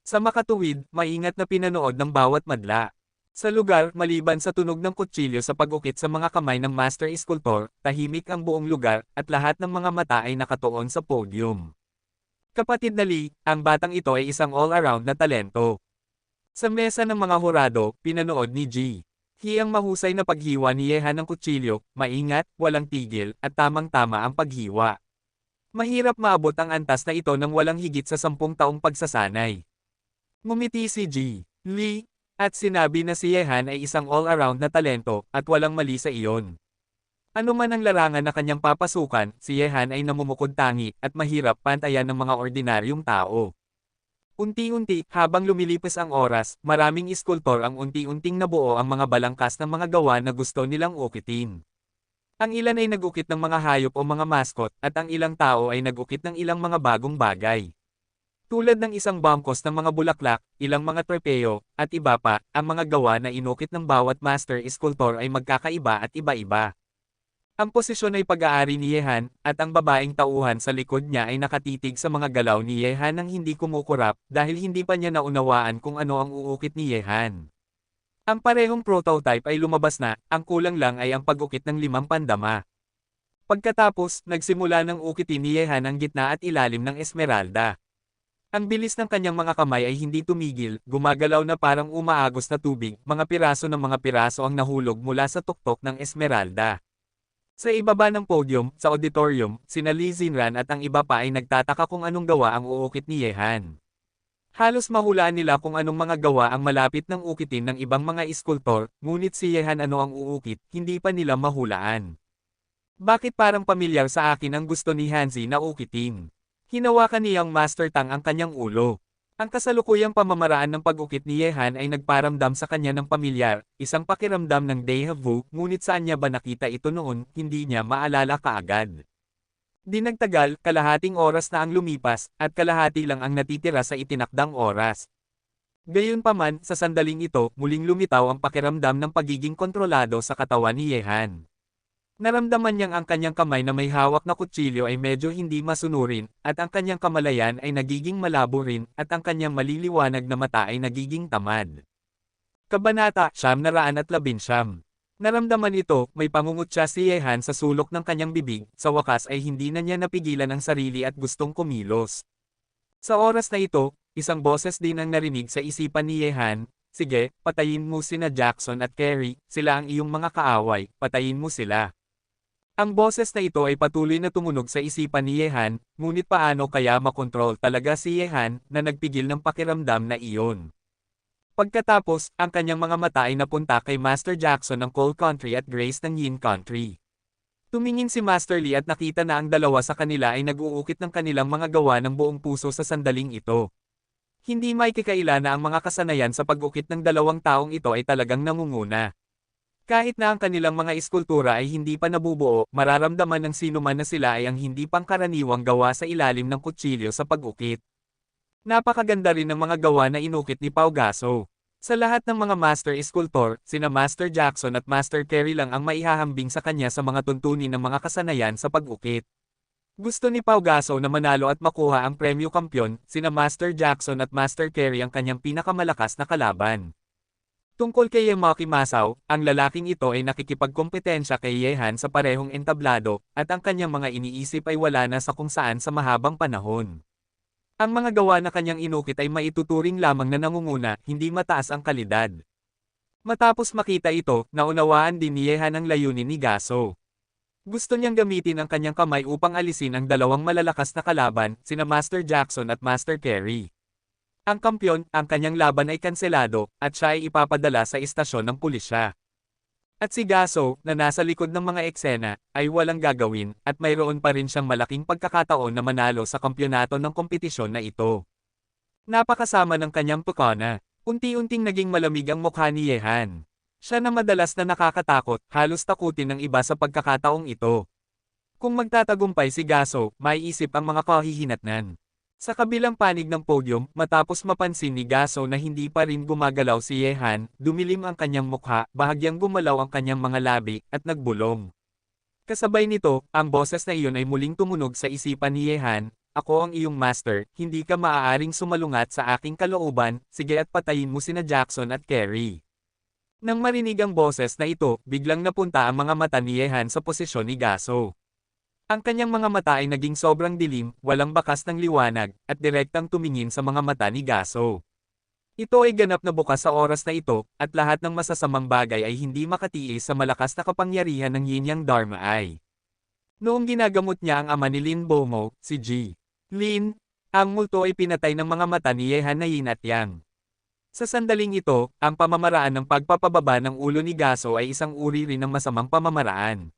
Sa makatuwid, maingat na pinanood ng bawat madla. Sa lugar, maliban sa tunog ng kutsilyo sa pag-ukit sa mga kamay ng master sculptor, tahimik ang buong lugar, at lahat ng mga mata ay nakatuon sa podium. Kapatid na Lee, ang batang ito ay isang all-around na talento. Sa mesa ng mga hurado, pinanood ni G. Hi ang mahusay na paghiwa ni Yehan ng kutsilyo, maingat, walang tigil, at tamang-tama ang paghiwa. Mahirap maabot ang antas na ito nang walang higit sa 10 taong pagsasanay. Ngumiti si G. Lee, at sinabi na si Yehan ay isang all-around na talento, at walang mali sa iyon. Ano man ang larangan na kanyang papasukan, si Yehan ay namumukod tangi, at mahirap pantayan ng mga ordinaryong tao. Unti-unti, habang lumilipas ang oras, maraming iskultor ang unti-unting nabuo ang mga balangkas ng mga gawa na gusto nilang ukitin. Ang ilan ay nag-ukit ng mga hayop o mga mascot, at ang ilang tao ay nag-ukit ng ilang mga bagong bagay. Tulad ng isang bangkos ng mga bulaklak, ilang mga trepeo, at iba pa, ang mga gawa na inukit ng bawat master sculptor ay magkakaiba at iba-iba. Ang posisyon ay pag-aari ni Yehan, at ang babaeng tauhan sa likod niya ay nakatitig sa mga galaw ni Yehan nang hindi kumukurap, dahil hindi pa niya naunawaan kung ano ang uukit ni Yehan. Ang parehong prototype ay lumabas na, ang kulang lang ay ang pag-ukit ng 5 pandama. Pagkatapos, nagsimula ng ukitin ni Yehan ang gitna at ilalim ng Esmeralda. Ang bilis ng kanyang mga kamay ay hindi tumigil, gumagalaw na parang umaagos na tubig, mga piraso ang nahulog mula sa tuktok ng Esmeralda. Sa ibaba ng podium, sa auditorium, sina Li Xinran at ang iba pa ay nagtataka kung anong gawa ang uukit ni Yehan. Halos mahulaan nila kung anong mga gawa ang malapit ng ukitin ng ibang mga iskultor, ngunit si Yehan ano ang uukit, hindi pa nila mahulaan. Bakit parang pamilyar sa akin ang gusto ni Hanzi na ukitin? Hinawakan niyang Master Tang ang kanyang ulo. Ang kasalukuyang pamamaraan ng pag-ukit ni Yehan ay nagparamdam sa kanya ng pamilyar, isang pakiramdam ng déjà vu, ngunit saan niya ba nakita ito noon, hindi niya maalala kaagad. Di nagtagal, kalahating oras na ang lumipas, at kalahati lang ang natitira sa itinakdang oras. Gayunpaman, sa sandaling ito, muling lumitaw ang pakiramdam ng pagiging kontrolado sa katawan ni Yehan. Naramdaman niyang ang kanyang kamay na may hawak na kutsilyo ay medyo hindi masunurin, at ang kanyang kamalayan ay nagiging malabo rin, at ang kanyang maliliwanag na mata ay nagiging tamad. Kabanata 919. Naramdaman ito, may pangungutya si Yehan sa sulok ng kanyang bibig, sa wakas ay hindi na niya napigilan ang sarili at gustong kumilos. Sa oras na ito, isang boses din ang narinig sa isipan ni Yehan, "Sige, patayin mo sina Jackson at Carrie, sila ang iyong mga kaaway, patayin mo sila." Ang boses na ito ay patuloy na tumunog sa isipan ni Yehan, ngunit paano kaya makontrol talaga si Yehan na nagpigil ng pakiramdam na iyon. Pagkatapos, ang kanyang mga mata ay napunta kay Master Jackson ng Cold Country at Grace ng Yin Country. Tumingin si Master Lee at nakita na ang dalawa sa kanila ay nag-uukit ng kanilang mga gawa ng buong puso sa sandaling ito. Hindi maikikaila na ang mga kasanayan sa pag-ukit ng dalawang taong ito ay talagang nangunguna. Kahit na ang kanilang mga iskultura ay hindi pa nabubuo, mararamdaman ng sino man na sila ay ang hindi pangkaraniwang gawa sa ilalim ng kutsilyo sa pag-ukit. Napakaganda rin ng mga gawa na inukit ni Pau Gasso. Sa lahat ng mga master sculptor, sina Master Jackson at Master Carey lang ang maihahambing sa kanya sa mga tuntunin ng mga kasanayan sa pag-ukit. Gusto ni Pau Gasso na manalo at makuha ang premyo kampyon, sina Master Jackson at Master Carey ang kanyang pinakamalakas na kalaban. Tungkol kay Yamaki Masao, ang lalaking ito ay nakikipagkompetensya kay Yehan sa parehong entablado, at ang kanyang mga iniisip ay wala na sa kung saan sa mahabang panahon. Ang mga gawa na kanyang inukit ay maituturing lamang na nangunguna, hindi mataas ang kalidad. Matapos makita ito, naunawaan din ni Yehan ang layunin ni Gasso. Gusto niyang gamitin ang kanyang kamay upang alisin ang dalawang malalakas na kalaban, sina Master Jackson at Master Kerry. Ang kampyon, ang kanyang laban ay kanselado, at siya ay ipapadala sa istasyon ng pulisya. At si Gaso, na nasa likod ng mga eksena, ay walang gagawin, at mayroon pa rin siyang malaking pagkakataon na manalo sa kampyonato ng kompetisyon na ito. Napakasama ng kanyang pukana. Unti-unting naging malamig ang mukha ni Yehan. Siya na madalas na nakakatakot, halos takutin ng iba sa pagkakataong ito. Kung magtatagumpay si Gaso, maiisip ang mga kahihinatnan. Sa kabilang panig ng podium, matapos mapansin ni Gaso na hindi pa rin gumagalaw si Yehan, dumilim ang kanyang mukha, bahagyang gumalaw ang kanyang mga labi, at nagbulong. Kasabay nito, ang boses na iyon ay muling tumunog sa isipan ni Yehan, "Ako ang iyong master, hindi ka maaaring sumalungat sa aking kalooban, sige at patayin mo sina Jackson at Kerry." Nang marinig ang boses na ito, biglang napunta ang mga mata ni Yehan sa posisyon ni Gaso. Ang kanyang mga mata ay naging sobrang dilim, walang bakas ng liwanag, at direktang tumingin sa mga mata ni Gaso. Ito ay ganap na bukas sa oras na ito, at lahat ng masasamang bagay ay hindi makatiis sa malakas na kapangyarihan ng Yin-Yang Dharma Eye. Noong ginagamot niya ang ama ni Lin Bomo, si Ji Lin, ang multo ay pinatay ng mga mata ni Yehan na Yin at Yang. Sa sandaling ito, ang pamamaraan ng pagpapababa ng ulo ni Gaso ay isang uri rin ng masamang pamamaraan.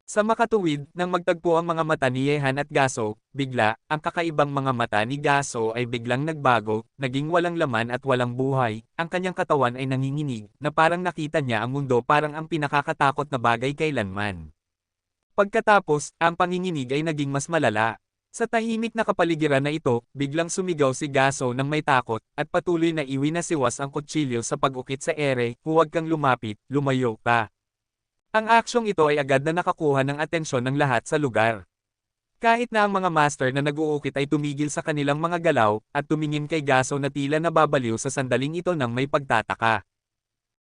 Sa makatuwid, nang magtagpo ang mga mata ni Yehan at Gaso, bigla, ang kakaibang mga mata ni Gaso ay biglang nagbago, naging walang laman at walang buhay, ang kanyang katawan ay nanginginig, na parang nakita niya ang mundo parang ang pinakakatakot na bagay kailanman. Pagkatapos, ang panginginig ay naging mas malala. Sa tahimik na kapaligiran na ito, biglang sumigaw si Gaso nang may takot, at patuloy na iwinasiwas ang kutsilyo sa pag-ukit sa ere, "Huwag kang lumapit, lumayo ka." Ang aksyong ito ay agad na nakakuha ng atensyon ng lahat sa lugar. Kahit na ang mga master na nag-uukit ay tumigil sa kanilang mga galaw, at tumingin kay Gaso na tila nababaliw sa sandaling ito nang may pagtataka.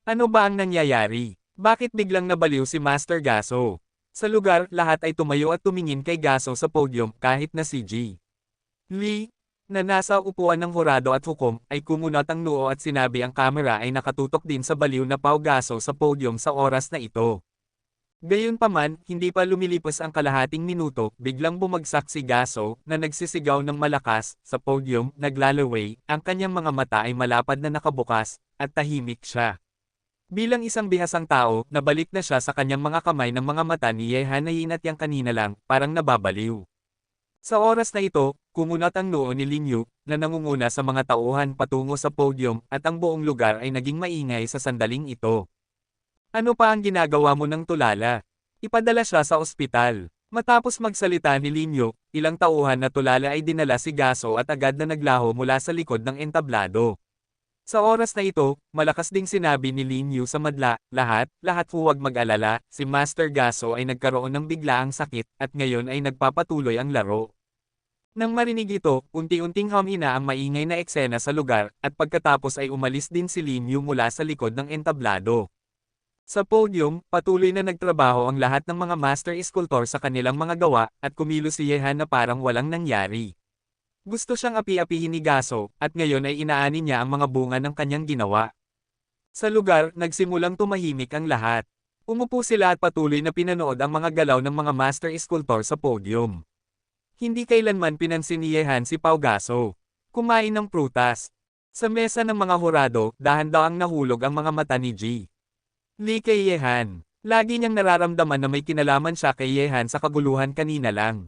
Ano ba ang nangyayari? Bakit biglang nabaliw si Master Gaso? Sa lugar, lahat ay tumayo at tumingin kay Gaso sa podium, kahit na si Ji Lee, na nasa upuan ng hurado at hukom, ay kumunat ang noo at sinabi ang kamera ay nakatutok din sa baliw na Pao Gaso sa podium sa oras na ito. Gayunpaman, hindi pa lumilipas ang kalahating minuto, biglang bumagsak si Gaso, na nagsisigaw ng malakas, sa podium, naglalaway, ang kanyang mga mata ay malapad na nakabukas, at tahimik siya. Bilang isang bihasang tao, nabalik na siya sa kanyang mga kamay ng mga mata ni Yehan na Yin at Yang kanina lang, parang nababaliw. Sa oras na ito, kumunat ang noo ni Lin Yu, na nangunguna sa mga tauhan patungo sa podium, at ang buong lugar ay naging maingay sa sandaling ito. "Ano pa ang ginagawa mo ng tulala?" Ipadala siya sa ospital. Matapos magsalita ni Lin Yu, ilang tauhan na tulala ay dinala si Gaso at agad na naglaho mula sa likod ng entablado. Sa oras na ito, malakas ding sinabi ni Lin Yu sa madla, lahat huwag mag-alala, si Master Gaso ay nagkaroon ng biglaang sakit, at ngayon ay nagpapatuloy ang laro." Nang marinig ito, unti-unting humina ang maingay na eksena sa lugar, at pagkatapos ay umalis din si Lin Yu mula sa likod ng entablado. Sa podium, patuloy na nagtrabaho ang lahat ng mga master sculptor sa kanilang mga gawa, at kumilos si Yehan na parang walang nangyari. Gusto siyang api-apihin ni Gaso, at ngayon ay inaani niya ang mga bunga ng kanyang ginawa. Sa lugar, nagsimulang tumahimik ang lahat. Umupo sila at patuloy na pinanood ang mga galaw ng mga master sculptor sa podium. Hindi kailanman pinansin ni Yehan si Pao Gaso. Kumain ng prutas. Sa mesa ng mga hurado, dahan-dahang nahulog ang mga mata ni Ji Lee kay Yehan. Lagi niyang nararamdaman na may kinalaman siya kay Yehan sa kaguluhan kanina lang.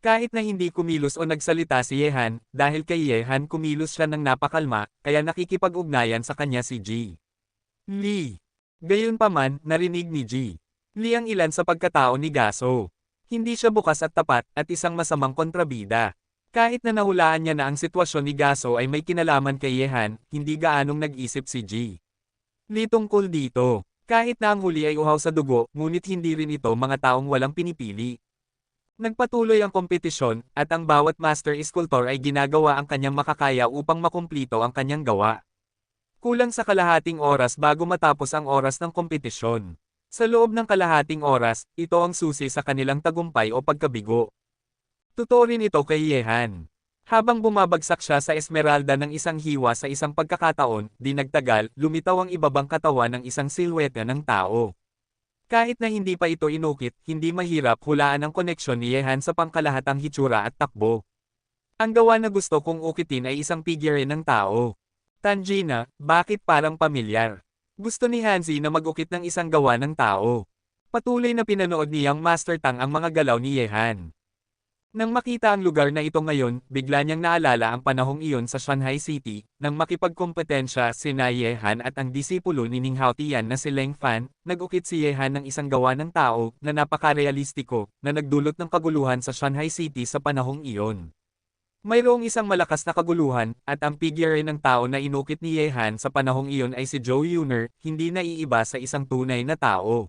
Kahit na hindi kumilos o nagsalita si Yehan, dahil kay Yehan kumilos siya ng napakalma, kaya nakikipag-ugnayan sa kanya si Ji Lee. Gayunpaman, narinig ni Ji Lee ang ilan sa pagkatao ni Gaso. Hindi siya bukas at tapat, at isang masamang kontrabida. Kahit na nahulaan niya na ang sitwasyon ni Gaso ay may kinalaman kay Yehan, hindi gaanong nag-isip si Ji Lee tungkol dito. Kahit na ang huli ay uhaw sa dugo, ngunit hindi rin ito mga taong walang pinipili. Nagpatuloy ang kompetisyon, at ang bawat master sculptor ay ginagawa ang kanyang makakaya upang makumplito ang kanyang gawa. Kulang sa kalahating oras bago matapos ang oras ng kompetisyon. Sa loob ng kalahating oras, ito ang susi sa kanilang tagumpay o pagkabigo. Totoo rin ito kay Yehan. Habang bumabagsak siya sa Esmeralda ng isang hiwa sa isang pagkakataon, di nagtagal, lumitaw ang ibabang katawan ng isang silhouette ng tao. Kahit na hindi pa ito inukit, hindi mahirap hulaan ang koneksyon ni Yehan sa pangkalahatang hitsura at takbo. Ang gawa na gusto kong ukitin ay isang figure ng tao. Tanjina, bakit parang pamilyar? Gusto ni Hanzi na mag-ukit ng isang gawa ng tao. Patuloy na pinanood ni Yang Master Tang ang mga galaw ni Yehan. Nang makita ang lugar na ito ngayon, bigla niyang naalala ang panahong iyon sa Shanghai City, nang makipagkompetensya sina Yehan at ang disipulo ni Ning Haotian na si Leng Fan, nag-ukit si Yehan ng isang gawa ng tao na napaka-realistiko, na nagdulot ng kaguluhan sa Shanghai City sa panahong iyon. Mayroong isang malakas na kaguluhan, at ang figure ng tao na inukit ni Yehan sa panahong iyon ay si Zhou Yuner, hindi naiiba sa isang tunay na tao.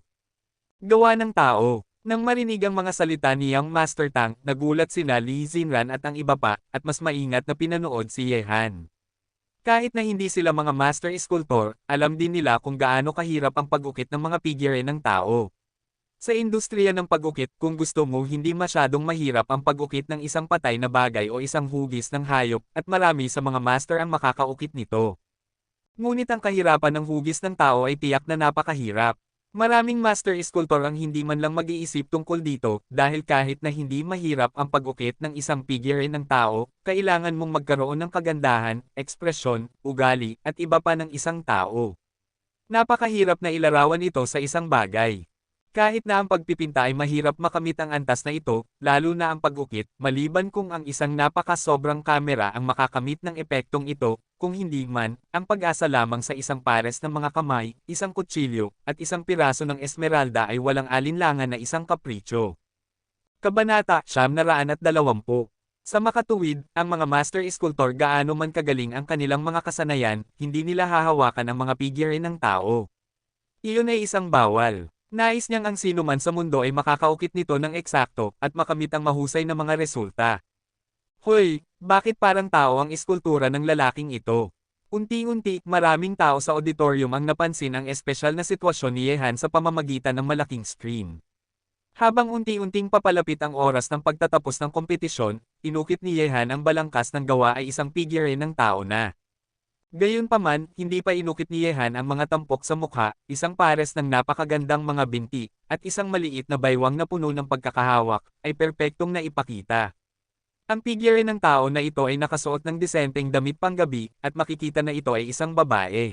Gawa ng tao. Nang marinig ang mga salita ni Yang Master Tang, nagulat sina Li Xinran at ang iba pa, at mas maingat na pinanood si Yehan. Kahit na hindi sila mga master sculptor, alam din nila kung gaano kahirap ang pag-ukit ng mga figure ng tao. Sa industriya ng pag-ukit, kung gusto mo hindi masyadong mahirap ang pag-ukit ng isang patay na bagay o isang hugis ng hayop, at marami sa mga master ang makakaukit nito. Ngunit ang kahirapan ng hugis ng tao ay tiyak na napakahirap. Maraming master sculptor ang hindi man lang mag-iisip tungkol dito, dahil kahit na hindi mahirap ang pag-ukit ng isang figure ng tao, kailangan mong magkaroon ng kagandahan, ekspresyon, ugali, at iba pa ng isang tao. Napakahirap na ilarawan ito sa isang bagay. Kahit na ang pagpipinta ay mahirap makamit ang antas na ito, lalo na ang pag-ukit, maliban kung ang isang napakasobrang kamera ang makakamit ng epektong ito, kung hindi man, ang pag-asa lamang sa isang pares ng mga kamay, isang kutsilyo, at isang piraso ng esmeralda ay walang alinlangan na isang kapritsyo. Kabanata 920. Sa makatuwid, ang mga master sculptor gaano man kagaling ang kanilang mga kasanayan, hindi nila hahawakan ang mga figure ng tao. Iyon ay isang bawal. Nais niyang ang sino man sa mundo ay makakaukit nito ng eksakto at makamit ang mahusay na mga resulta. Hoy, bakit parang tao ang iskultura ng lalaking ito? Unti-unti, maraming tao sa auditorium ang napansin ang espesyal na sitwasyon ni Yehan sa pamamagitan ng malaking screen. Habang unti-unting papalapit ang oras ng pagtatapos ng kompetisyon, inukit ni Yehan ang balangkas ng gawa ay isang figure ng tao na. Gayunpaman, hindi pa inukit ni Yehan ang mga tampok sa mukha, isang pares ng napakagandang mga binti, at isang maliit na baywang na puno ng pagkakahawak, ay perpektong naipakita. Ang figure ng tao na ito ay nakasuot ng disenteng damit panggabi, at makikita na ito ay isang babae.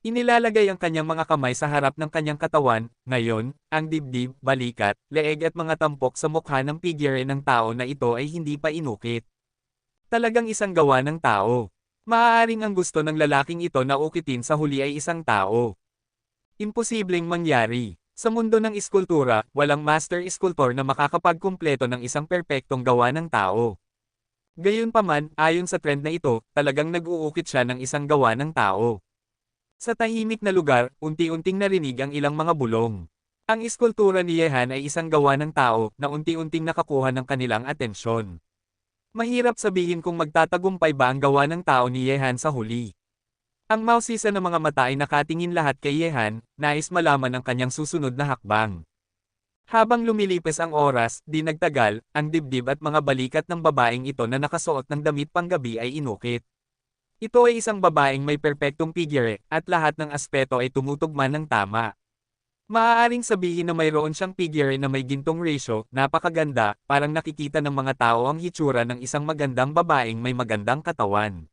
Inilalagay ang kanyang mga kamay sa harap ng kanyang katawan, ngayon, ang dibdib, balikat, leeg at mga tampok sa mukha ng figure ng tao na ito ay hindi pa inukit. Talagang isang gawa ng tao. Maaaring ang gusto ng lalaking ito na ukitin sa huli ay isang tao. Imposibleng mangyari. Sa mundo ng iskultura, walang master sculptor na makakapagkumpleto ng isang perpektong gawa ng tao. Gayunpaman, ayon sa trend na ito, talagang nag-uukit siya ng isang gawa ng tao. Sa tahimik na lugar, unti-unting narinig ang ilang mga bulong. Ang iskultura ni Yehan ay isang gawa ng tao na unti-unting nakakuha ng kanilang atensyon. Mahirap sabihin kung magtatagumpay ba ang gawa ng tao ni Yehan sa huli. Ang mausisa ng mga mata ay nakatingin lahat kay Yehan, nais malaman ang kanyang susunod na hakbang. Habang lumilipas ang oras, di nagtagal, ang dibdib at mga balikat ng babaeng ito na nakasuot ng damit panggabi ay inukit. Ito ay isang babaeng may perpektong figure, at lahat ng aspeto ay tumutugma ng tama. Maaaring sabihin na mayroon siyang figure na may gintong ratio, napakaganda, parang nakikita ng mga tao ang hitsura ng isang magandang babaeng may magandang katawan.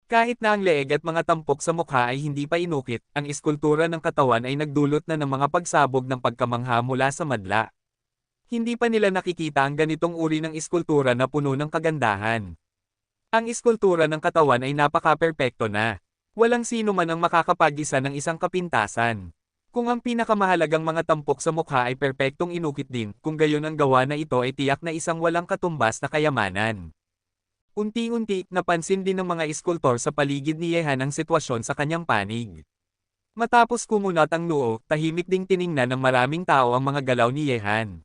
Kahit na ang leeg at mga tampok sa mukha ay hindi pa inukit, ang iskultura ng katawan ay nagdulot na ng mga pagsabog ng pagkamangha mula sa madla. Hindi pa nila nakikita ang ganitong uri ng iskultura na puno ng kagandahan. Ang iskultura ng katawan ay napaka-perpekto na. Walang sino man ang makakapag-isa ng isang kapintasan. Kung ang pinakamahalagang mga tampok sa mukha ay perpektong inukit din, kung gayon ang gawa na ito ay tiyak na isang walang katumbas na kayamanan. Unti-unti, napansin din ng mga iskultor sa paligid ni Yehan ang sitwasyon sa kanyang panig. Matapos kumunat ang noo, tahimik ding tiningnan ng maraming tao ang mga galaw ni Yehan.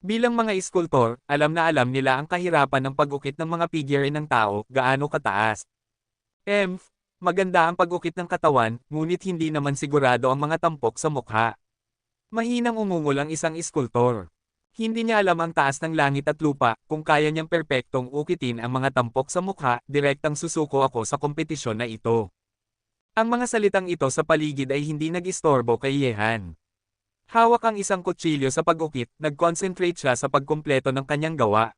Bilang mga iskultor, alam na alam nila ang kahirapan ng pag-ukit ng mga figure ng tao, gaano kataas. Maganda ang pag-ukit ng katawan, ngunit hindi naman sigurado ang mga tampok sa mukha. Mahinang umungol ang isang iskultor. Hindi niya alam ang taas ng langit at lupa, kung kaya niyang perpektong ukitin ang mga tampok sa mukha, direktang susuko ako sa kompetisyon na ito. Ang mga salitang ito sa paligid ay hindi nag-istorbo kay Yehan. Hawak ang isang kutsilyo sa pag-ukit, nag-concentrate siya sa pagkumpleto ng kanyang gawa.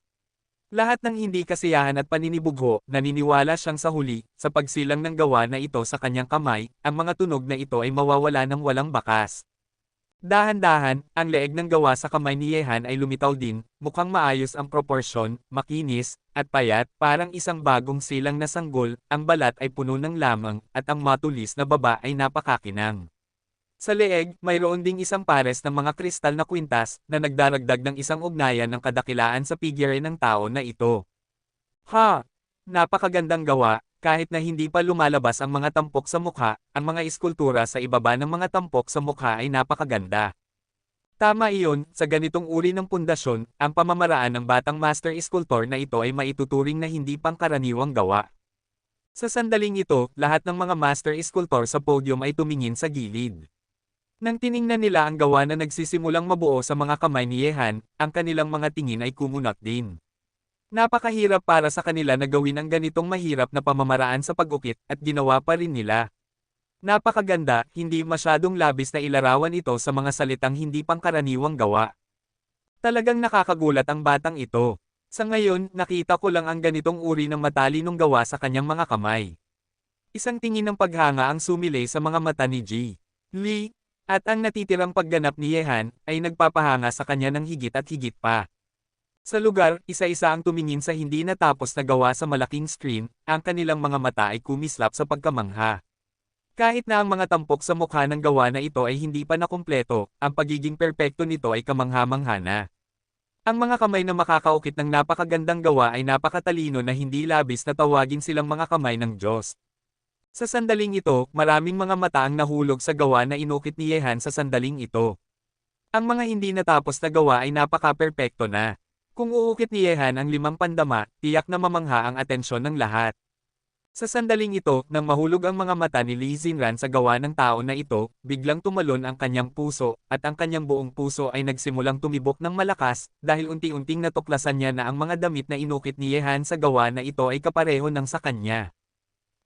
Lahat ng hindi kasiyahan at paninibugho, naniniwala siyang sa huli, sa pagsilang ng gawa na ito sa kanyang kamay, ang mga tunog na ito ay mawawala ng walang bakas. Dahan-dahan, ang leeg ng gawa sa kamay ni Yehan ay lumitaw din, mukhang maayos ang proporsyon, makinis, at payat, parang isang bagong silang na sanggol, ang balat ay puno ng lamang, at ang matulis na baba ay napakakinang. Sa leeg, mayroon ding isang pares ng mga kristal na kwintas, na nagdaragdag ng isang ugnayan ng kadakilaan sa figure ng tao na ito. Ha! Napakagandang gawa, kahit na hindi pa lumalabas ang mga tampok sa mukha, ang mga iskultura sa ibaba ng mga tampok sa mukha ay napakaganda. Tama iyon, sa ganitong uri ng pundasyon, ang pamamaraan ng batang master sculptor na ito ay maituturing na hindi pangkaraniwang gawa. Sa sandaling ito, lahat ng mga master sculptor sa podium ay tumingin sa gilid. Nang tiningnan nila ang gawa na nagsisimulang mabuo sa mga kamay ni Yehan, ang kanilang mga tingin ay kumunat din. Napakahirap para sa kanila na gawin ang ganitong mahirap na pamamaraan sa pag-ukit, at ginawa pa rin nila. Napakaganda, hindi masyadong labis na ilarawan ito sa mga salitang hindi pangkaraniwang gawa. Talagang nakakagulat ang batang ito. Sa ngayon, nakita ko lang ang ganitong uri ng matalinong gawa sa kanyang mga kamay. Isang tingin ng paghanga ang sumilay sa mga mata ni Ji Lee, at ang natitirang pagganap ni Yehan, ay nagpapahanga sa kanya ng higit at higit pa. Sa lugar, isa-isa ang tumingin sa hindi natapos na gawa sa malaking screen, ang kanilang mga mata ay kumislap sa pagkamangha. Kahit na ang mga tampok sa mukha ng gawa na ito ay hindi pa nakumpleto, ang pagiging perpekto nito ay kamangha-mangha na. Ang mga kamay na makakaukit ng napakagandang gawa ay napakatalino na hindi labis na tawagin silang mga kamay ng Diyos. Sa sandaling ito, maraming mga mata ang nahulog sa gawa na inukit ni Yehan sa sandaling ito. Ang mga hindi natapos na gawa ay napaka-perpekto na. Kung uukit ni Yehan ang 5 pandama, tiyak na mamangha ang atensyon ng lahat. Sa sandaling ito, nang mahulog ang mga mata ni Lee Xinran sa gawa ng tao na ito, biglang tumalon ang kanyang puso, at ang kanyang buong puso ay nagsimulang tumibok ng malakas, dahil unti-unting natuklasan niya na ang mga damit na inukit ni Yehan sa gawa na ito ay kapareho ng sa kanya.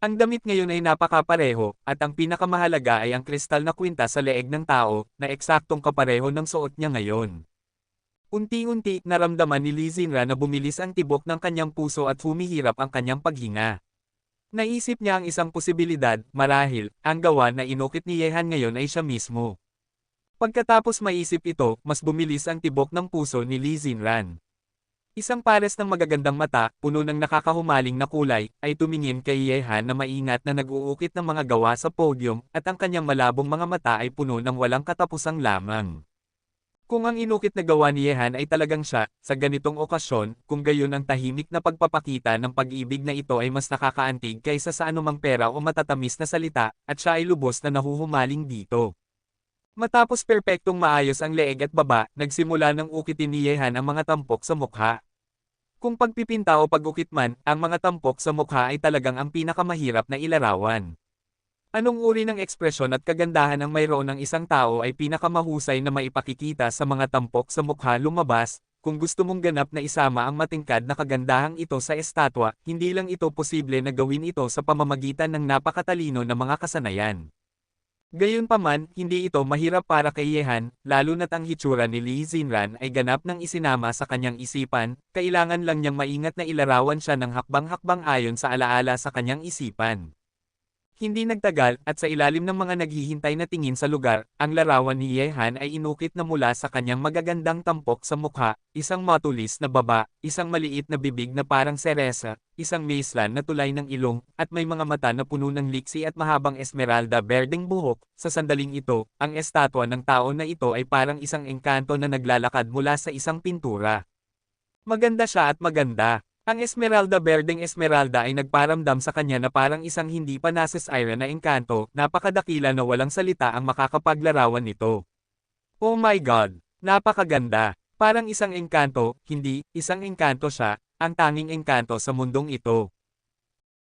Ang damit ngayon ay napakapareho, at ang pinakamahalaga ay ang kristal na kwintas sa leeg ng tao, na eksaktong kapareho ng suot niya ngayon. Unti-unti, naramdaman ni Lee Xinran na bumilis ang tibok ng kanyang puso at humihirap ang kanyang paghinga. Naisip niya ang isang posibilidad, marahil, ang gawa na inukit ni Yehan ngayon ay siya mismo. Pagkatapos maisip ito, mas bumilis ang tibok ng puso ni Lee Xinran. Isang pares ng magagandang mata, puno ng nakakahumaling na kulay, ay tumingin kay Yehan na maingat na nag-uukit ng mga gawa sa podium, at ang kanyang malabong mga mata ay puno ng walang katapusang lamang. Kung ang inukit na gawa ni Yehan ay talagang siya, sa ganitong okasyon, kung gayon ang tahimik na pagpapakita ng pag-ibig na ito ay mas nakakaantig kaysa sa anumang pera o matatamis na salita, at siya ay lubos na nahuhumaling dito. Matapos perpektong maayos ang leeg at baba, nagsimula ng ukitin ni Yehan ang mga tampok sa mukha. Kung pagpipinta o pag-ukit man, ang mga tampok sa mukha ay talagang ang pinakamahirap na ilarawan. Anong uri ng ekspresyon at kagandahan ang mayroon ng isang tao ay pinakamahusay na maipakikita sa mga tampok sa mukha lumabas, kung gusto mong ganap na isama ang matingkad na kagandahang ito sa estatwa, hindi lang ito posible na gawin ito sa pamamagitan ng napakatalino na mga kasanayan. Gayunpaman, hindi ito mahirap para kay Yehan, lalo na't ang hitsura ni Lee Xinran ay ganap ng isinama sa kanyang isipan, kailangan lang niyang maingat na ilarawan siya ng hakbang-hakbang ayon sa alaala sa kanyang isipan. Hindi nagtagal, at sa ilalim ng mga naghihintay na tingin sa lugar, ang larawan ni Yehan ay inukit na mula sa kanyang magagandang tampok sa mukha, isang matulis na baba, isang maliit na bibig na parang seresa, isang maislan na tulay ng ilong, at may mga mata na puno ng liksi at mahabang esmeralda berdeng buhok. Sa sandaling ito, ang estatwa ng tao na ito ay parang isang engkanto na naglalakad mula sa isang pintura. Maganda siya at maganda. Ang Esmeralda berdeng esmeralda ay nagparamdam sa kanya na parang isang hindi pa nasisira na engkanto, napakadakila na walang salita ang makakapaglarawan nito. Oh my God! Napakaganda! Parang isang engkanto, hindi, isang engkanto siya, ang tanging engkanto sa mundong ito.